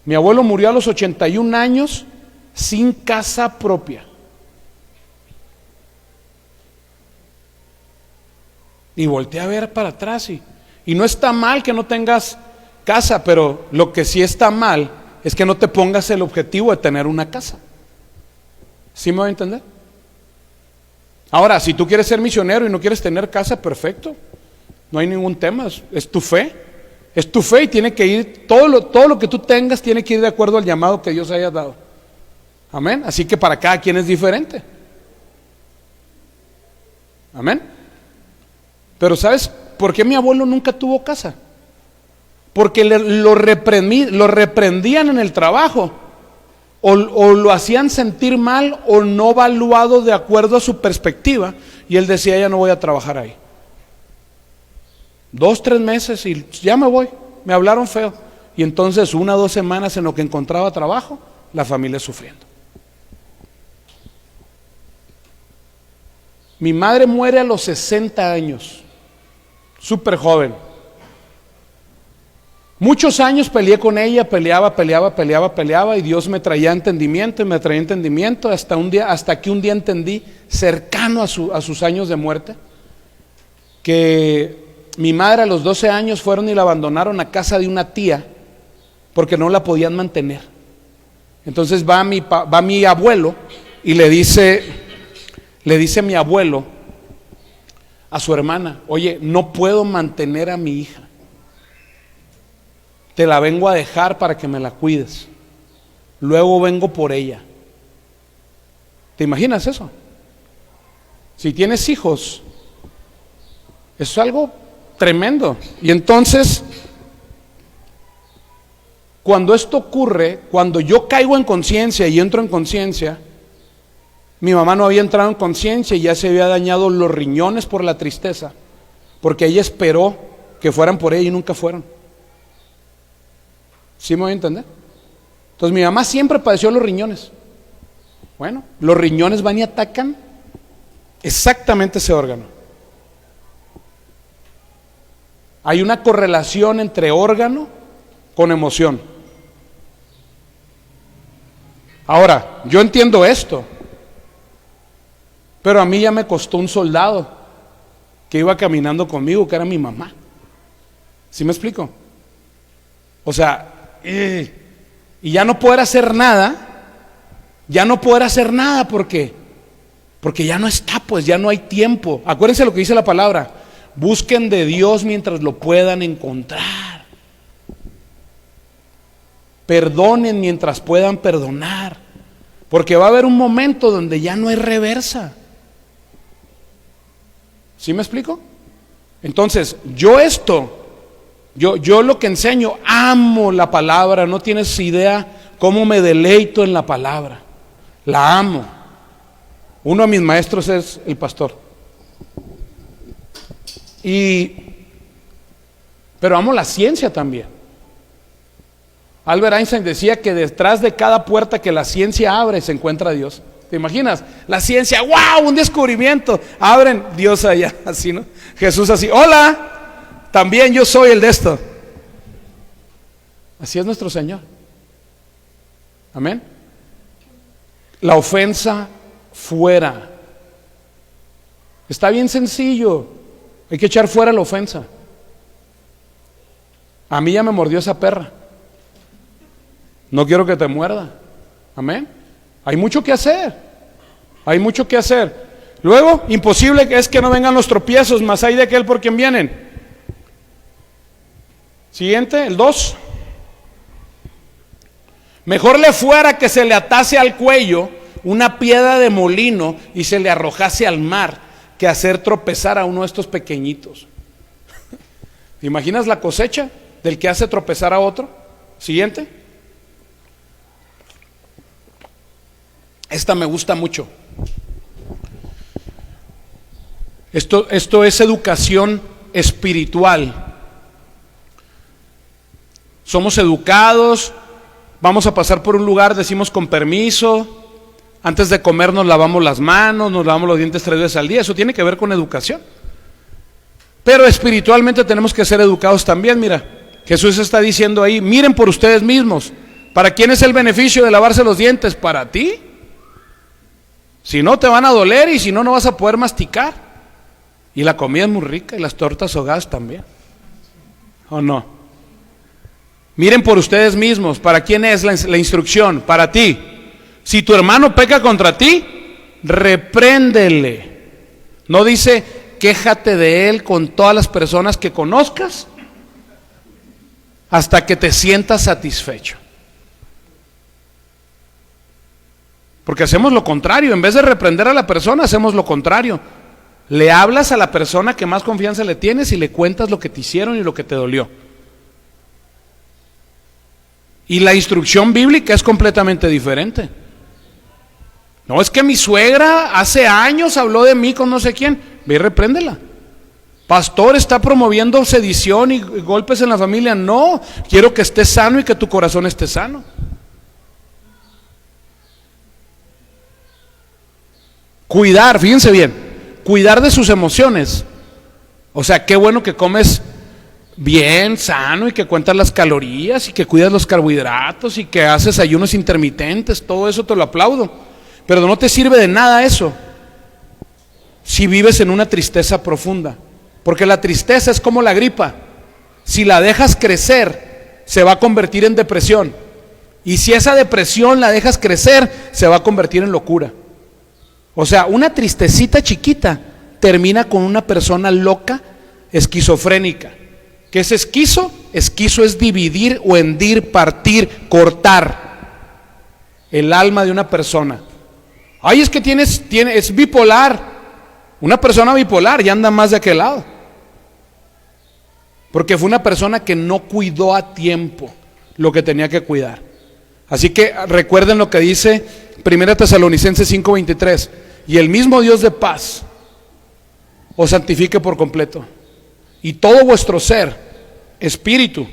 mi abuelo murió a los 81 años sin casa propia. Y volteé a ver para atrás y no está mal que no tengas casa, pero lo que sí está mal es que no te pongas el objetivo de tener una casa. ¿Sí me voy a entender? Ahora, si tú quieres ser misionero y no quieres tener casa, perfecto. No hay ningún tema, es tu fe. Es tu fe y tiene que ir, todo lo que tú tengas tiene que ir de acuerdo al llamado que Dios haya dado. Amén. Así que para cada quien es diferente. Amén. Pero ¿sabes por qué mi abuelo nunca tuvo casa? Porque lo reprendían en el trabajo, o lo hacían sentir mal o no valuado de acuerdo a su perspectiva, y él decía, ya no voy a trabajar ahí. 2, 3 meses y ya me voy, me hablaron feo. Y entonces 1 o 2 semanas en lo que encontraba trabajo, la familia sufriendo. Mi madre muere a los 60 años, súper joven. Muchos años peleé con ella, peleaba, y Dios me traía entendimiento, hasta que un día entendí, cercano a sus años de muerte, que mi madre a los 12 años fueron y la abandonaron a casa de una tía, porque no la podían mantener. Entonces va mi abuelo y le dice mi abuelo a su hermana, oye, no puedo mantener a mi hija, te la vengo a dejar para que me la cuides, luego vengo por ella. ¿Te imaginas eso? Si tienes hijos, eso es algo tremendo. Y entonces, cuando esto ocurre, cuando yo caigo en conciencia y entro en conciencia, mi mamá no había entrado en conciencia y ya se había dañado los riñones por la tristeza, porque ella esperó que fueran por ella y nunca fueron. ¿Sí me voy a entender? Entonces mi mamá siempre padeció los riñones. Bueno, los riñones van y atacan exactamente ese órgano. Hay una correlación entre órgano con emoción. Ahora, yo entiendo esto, pero a mí ya me costó un soldado que iba caminando conmigo, que era mi mamá. ¿Sí me explico? O sea, y ya no poder hacer nada, porque ya no está, pues ya no hay tiempo. Acuérdense lo que dice la palabra, busquen de Dios mientras lo puedan encontrar, perdonen mientras puedan perdonar, porque va a haber un momento donde ya no hay reversa. ¿Sí me explico? Entonces, yo lo que enseño, amo la palabra, no tienes idea cómo me deleito en la palabra, la amo. Uno de mis maestros es el pastor. Pero amo la ciencia también. Albert Einstein decía que detrás de cada puerta que la ciencia abre se encuentra Dios. ¿Te imaginas? La ciencia, ¡wow! Un descubrimiento. Abren, Dios allá, así, ¿no? Jesús así, ¡hola! También yo soy el de esto. Así es nuestro Señor. Amén. La ofensa fuera. Está bien sencillo. Hay que echar fuera la ofensa. A mí ya me mordió esa perra. No quiero que te muerda. Amén. Hay mucho que hacer. Hay mucho que hacer. Luego, imposible es que no vengan los tropiezos, mas hay de aquel por quien vienen. Siguiente, el 2. Mejor le fuera que se le atase al cuello una piedra de molino y se le arrojase al mar, que hacer tropezar a uno de estos pequeñitos. ¿Te imaginas la cosecha del que hace tropezar a otro? Siguiente. Esta me gusta mucho. Esto es educación espiritual. Somos educados, vamos a pasar por un lugar, decimos con permiso, antes de comer nos lavamos las manos, nos lavamos los dientes 3 veces al día. Eso tiene que ver con educación. Pero espiritualmente tenemos que ser educados también. Mira, Jesús está diciendo ahí, miren por ustedes mismos. ¿Para quién es el beneficio de lavarse los dientes? ¿Para ti? Si no, te van a doler, y si no, no vas a poder masticar. Y la comida es muy rica, y las tortas ahogadas también. ¿O no? Miren por ustedes mismos. ¿Para quién es la instrucción? Para ti. Si tu hermano peca contra ti, repréndele. No dice, quéjate de él con todas las personas que conozcas hasta que te sientas satisfecho. Porque hacemos lo contrario. En vez de reprender a la persona, hacemos lo contrario. Le hablas a la persona que más confianza le tienes y le cuentas lo que te hicieron y lo que te dolió. Y la instrucción bíblica es completamente diferente. No, es que mi suegra hace años habló de mí con no sé quién. Ve y repréndela. Pastor, está promoviendo sedición y golpes en la familia. No, quiero que estés sano y que tu corazón esté sano. Cuidar, fíjense bien, cuidar de sus emociones. O sea, qué bueno que comes bien, sano, y que cuentas las calorías y que cuidas los carbohidratos y que haces ayunos intermitentes. Todo eso te lo aplaudo. Pero no te sirve de nada eso si vives en una tristeza profunda. Porque la tristeza es como la gripa. Si la dejas crecer, se va a convertir en depresión. Y si esa depresión la dejas crecer, se va a convertir en locura. O sea, una tristecita chiquita termina con una persona loca, esquizofrénica. ¿Qué es esquizo? Esquizo es dividir o hendir, partir, cortar el alma de una persona. Ay, es que es bipolar. Una persona bipolar ya anda más de aquel lado. Porque fue una persona que no cuidó a tiempo lo que tenía que cuidar. Así que recuerden lo que dice 1 Tesalonicenses 5:23. Y el mismo Dios de paz os santifique por completo. Y todo vuestro ser, espíritu,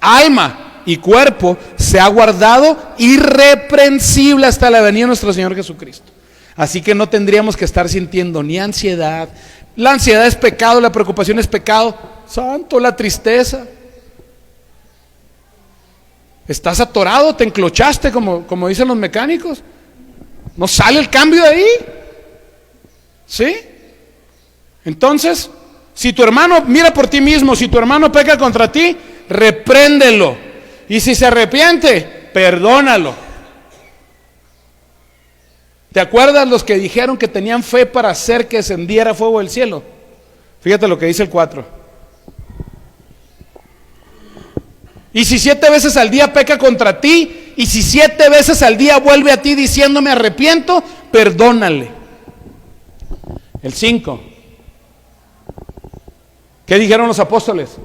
alma y cuerpo sea guardado irreprensible hasta la venida de nuestro Señor Jesucristo. Así que no tendríamos que estar sintiendo ni ansiedad. La ansiedad es pecado, la preocupación es pecado. Santo, la tristeza. Estás atorado, te enclochaste, como dicen los mecánicos. No sale el cambio de ahí. ¿Sí? Entonces, si tu hermano, mira por ti mismo, si tu hermano peca contra ti, repréndelo. Y si se arrepiente, perdónalo. ¿Te acuerdas los que dijeron que tenían fe para hacer que descendiera fuego del cielo? Fíjate lo que dice el 4. Y si 7 veces al día peca contra ti, y si 7 veces al día vuelve a ti diciendo me arrepiento, perdónale. El 5. ¿Qué dijeron los apóstoles?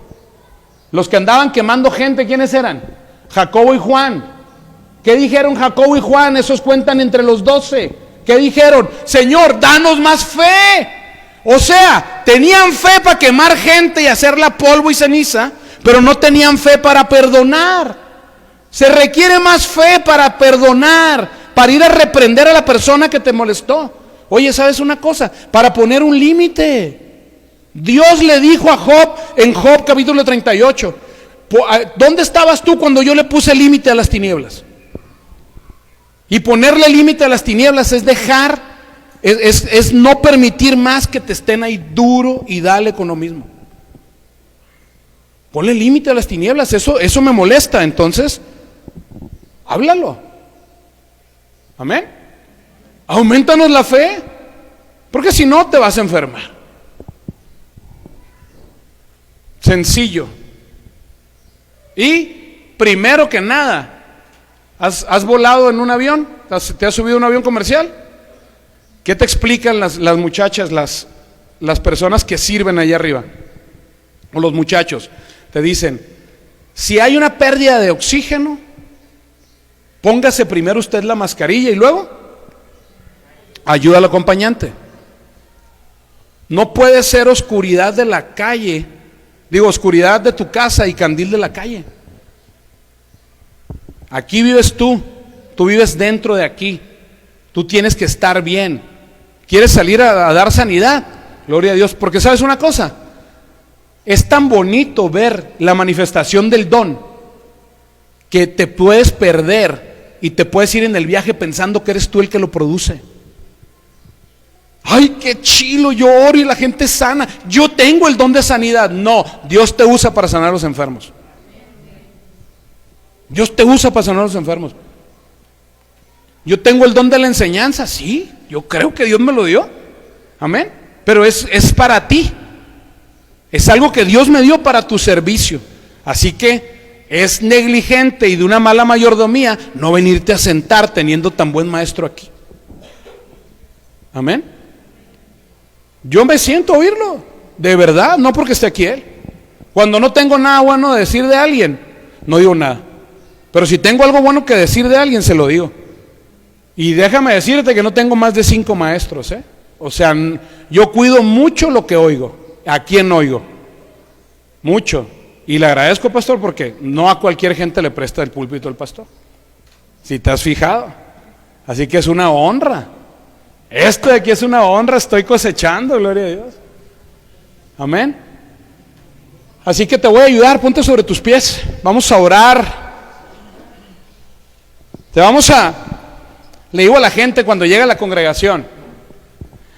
Los que andaban quemando gente, ¿quiénes eran? Jacobo y Juan. ¿Qué dijeron Jacobo y Juan? Esos cuentan entre los 12. ¿Qué dijeron? Señor, danos más fe. O sea, tenían fe para quemar gente y hacerla polvo y ceniza, pero no tenían fe para perdonar. Se requiere más fe para perdonar, para ir a reprender a la persona que te molestó. Oye, ¿sabes una cosa? Para poner un límite. Dios le dijo a Job en Job capítulo 38, ¿dónde estabas tú cuando yo le puse límite a las tinieblas? Y ponerle límite a las tinieblas es dejar, es no permitir más que te estén ahí duro y dale con lo mismo. Ponle límite a las tinieblas, eso me molesta, entonces háblalo. Amén. Aumentanos la fe, porque si no te vas a enfermar. Sencillo. Y primero que nada, ¿has volado en un avión? ¿Te has subido a un avión comercial? ¿Qué te explican las muchachas, las personas que sirven allá arriba? O los muchachos, te dicen, si hay una pérdida de oxígeno, póngase primero usted la mascarilla y luego ayuda al acompañante. No puede ser oscuridad de la calle, oscuridad de tu casa y candil de la calle. Aquí vives tú vives dentro de aquí, tú tienes que estar bien. ¿Quieres salir a dar sanidad? Gloria a Dios, porque ¿sabes una cosa? Es tan bonito ver la manifestación del don que te puedes perder y te puedes ir en el viaje pensando que eres tú el que lo produce. Ay, qué chilo, yo oro y la gente sana. Yo tengo el don de sanidad. No, Dios te usa para sanar a los enfermos. Dios te usa para sanar a los enfermos. Yo tengo el don de la enseñanza, sí, yo creo que Dios me lo dio, amén, pero es para ti, es algo que Dios me dio para tu servicio, así que es negligente y de una mala mayordomía no venirte a sentar teniendo tan buen maestro aquí, amén. Yo me siento a oírlo, de verdad, no porque esté aquí él. Cuando no tengo nada bueno de decir de alguien, no digo nada, pero si tengo algo bueno que decir de alguien, se lo digo. Y déjame decirte que no tengo más de 5 maestros, o sea, yo cuido mucho lo que oigo, a quién oigo, mucho, y le agradezco, pastor, porque no a cualquier gente le presta el púlpito el pastor, si te has fijado, así que es una honra, esto de aquí es una honra, estoy cosechando, gloria a Dios, amén. Así que te voy a ayudar, ponte sobre tus pies, vamos a orar, le digo a la gente cuando llega a la congregación,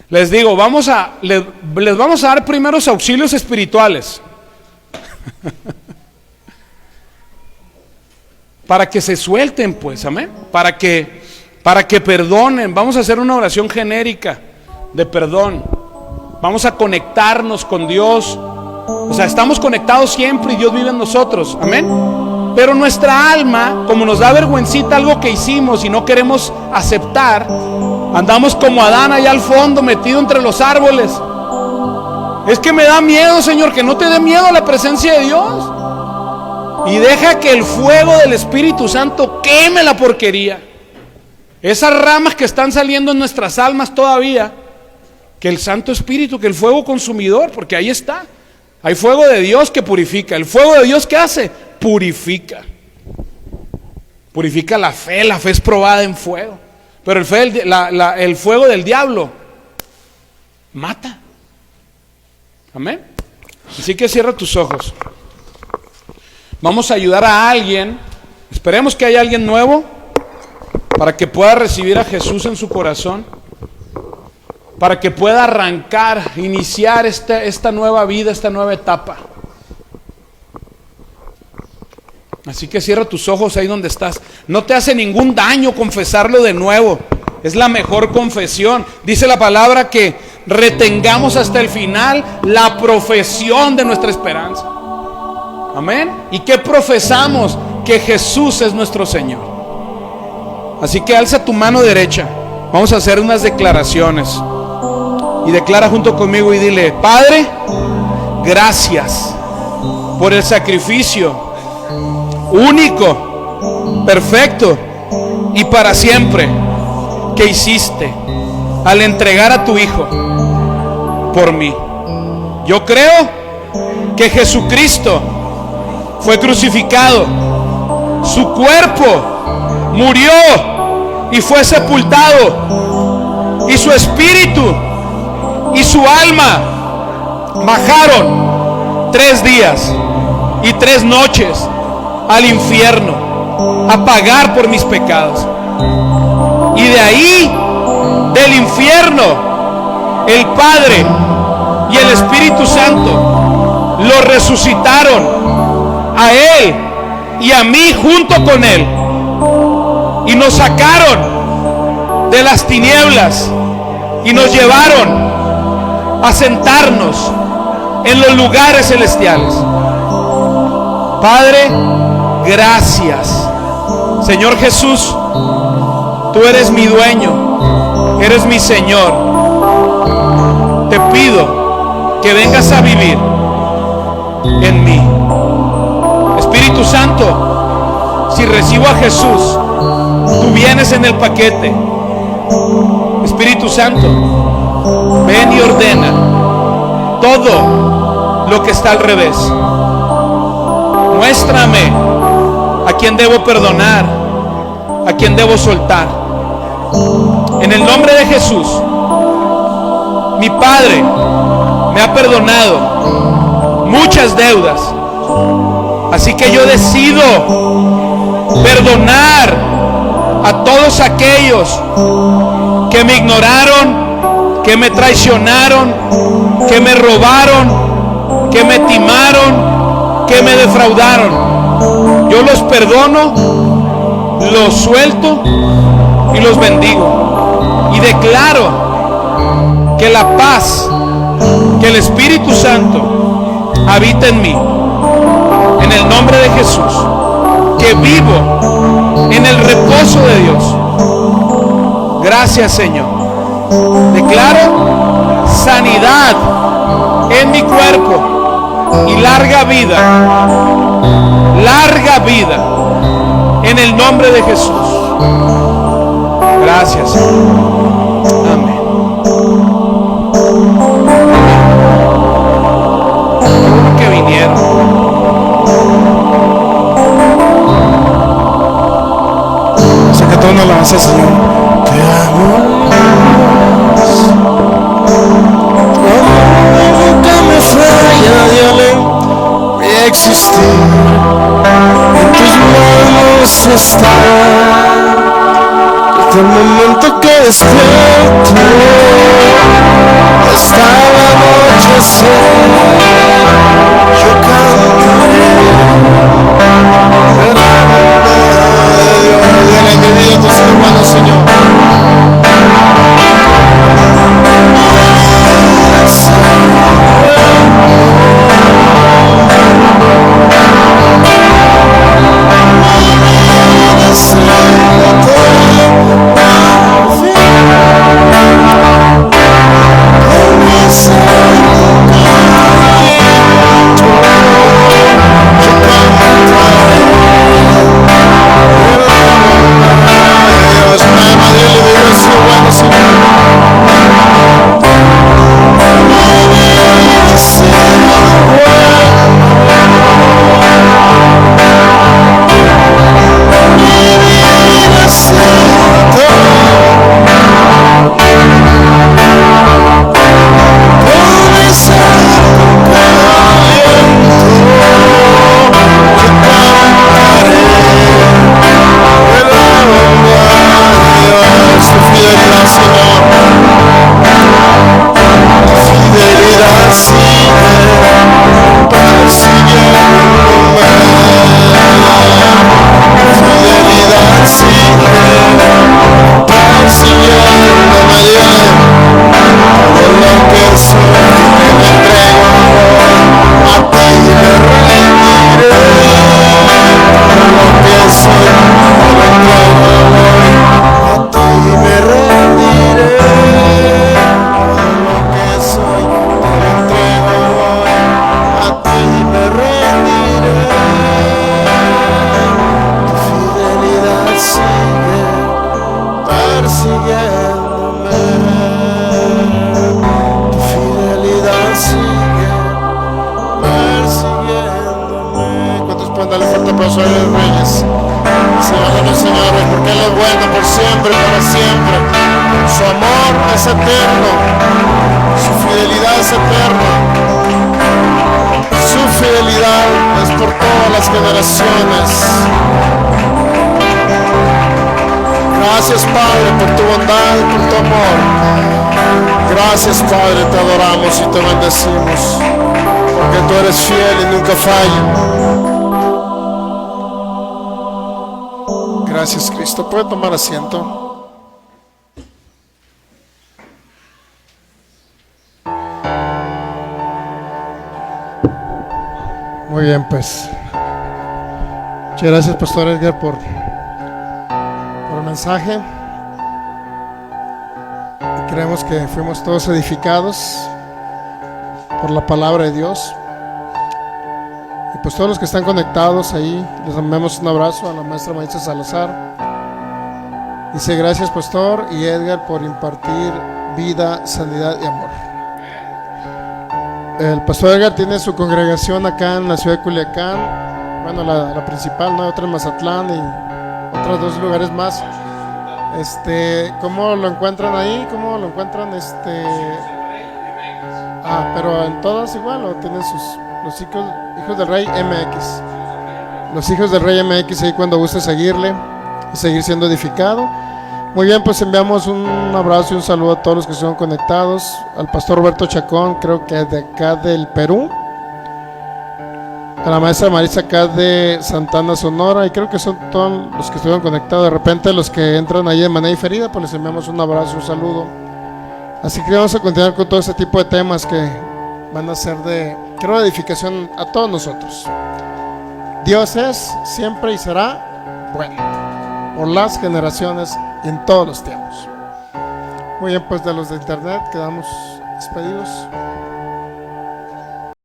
les digo, les vamos a dar primeros auxilios espirituales para que se suelten, pues, amén, para que perdonen. Vamos a hacer una oración genérica de perdón, vamos a conectarnos con Dios, o sea, estamos conectados siempre y Dios vive en nosotros, amén. Pero nuestra alma, como nos da vergüencita algo que hicimos y no queremos aceptar, andamos como Adán allá al fondo, metido entre los árboles. Es que me da miedo, Señor, que no te dé miedo a la presencia de Dios. Y deja que el fuego del Espíritu Santo queme la porquería. Esas ramas que están saliendo en nuestras almas todavía, que el Santo Espíritu, que el fuego consumidor, porque ahí está. Hay fuego de Dios que purifica. ¿El fuego de Dios qué hace? Purifica la fe es probada en fuego, pero el fuego del diablo mata, amén. Así que cierra tus ojos, vamos a ayudar a alguien, esperemos que haya alguien nuevo para que pueda recibir a Jesús en su corazón, para que pueda arrancar, iniciar esta nueva vida, esta nueva etapa. Así que cierra tus ojos ahí donde estás. No te hace ningún daño confesarlo de nuevo. Es la mejor confesión. Dice la palabra que retengamos hasta el final la profesión de nuestra esperanza. Amén. ¿Y qué profesamos? Que Jesús es nuestro Señor. Así que alza tu mano derecha. Vamos a hacer unas declaraciones. Y declara junto conmigo y dile: Padre, gracias por el sacrificio único, perfecto y para siempre que hiciste al entregar a tu Hijo por mí. Yo creo que Jesucristo fue crucificado, su cuerpo murió y fue sepultado, y su espíritu y su alma bajaron 3 días y 3 noches al infierno a pagar por mis pecados. Y de ahí, del infierno, el Padre y el Espíritu Santo lo resucitaron a Él y a mí junto con Él, y nos sacaron de las tinieblas y nos llevaron a sentarnos en los lugares celestiales. Padre, gracias. Señor Jesús, tú eres mi dueño, eres mi Señor. Te pido que vengas a vivir en mí. Espíritu Santo, si recibo a Jesús, tú vienes en el paquete. Espíritu Santo, ven y ordena todo lo que está al revés. Muéstrame a quién debo perdonar, a quién debo soltar. En el nombre de Jesús, mi Padre me ha perdonado muchas deudas, así que yo decido perdonar a todos aquellos que me ignoraron, que me traicionaron, que me robaron, que me timaron, que me defraudaron. Yo los perdono, los suelto y los bendigo. Y declaro que la paz, que el Espíritu Santo habita en mí. En el nombre de Jesús, que vivo en el reposo de Dios. Gracias, Señor. Declaro sanidad en mi cuerpo y larga vida en el nombre de Jesús. Gracias, Señor. Amén. Que vinieron. Saca toda una alabanza, Señor. Te amo. Nunca me falla de existir. En tus manos está. Desde el momento que despierto hasta el anochecer, yo cantaré. Dale mi vida a tus hermanos, Señor. Gracias, Padre, por tu bondad y por tu amor. Gracias, Padre, te adoramos y te bendecimos, porque tú eres fiel y nunca fallas. Gracias, Cristo. ¿Puede tomar asiento? Muy bien, pues. Muchas gracias, Pastor Edgar, por el mensaje. Y creemos que fuimos todos edificados por la palabra de Dios. Y pues todos los que están conectados ahí, les damos un abrazo a la maestra Maritza Salazar. Dice: gracias, Pastor y Edgar, por impartir vida, sanidad y amor. El Pastor Edgar tiene su congregación acá en la ciudad de Culiacán. Bueno, la principal, ¿no? Hay otra en Mazatlán y otros 2 lugares más. ¿Cómo lo encuentran ahí? ¿Cómo lo encuentran? Pero en todas igual, ¿o tienen los hijos del Rey MX? Los hijos del Rey MX, ahí cuando guste seguirle y seguir siendo edificado. Muy bien, pues enviamos un abrazo y un saludo a todos los que estuvieron conectados. Al Pastor Roberto Chacón, creo que de acá del Perú. a la maestra Marisa acá de Santana, Sonora, y creo que son todos los que estuvieron conectados. De repente los que entran ahí de manera diferida, pues les enviamos un abrazo, un saludo. Así que vamos a continuar con todo este tipo de temas que van a ser de, creo, de edificación a todos nosotros. Dios es, siempre y será bueno, por las generaciones y en todos los tiempos. Muy bien, pues de los de internet quedamos despedidos.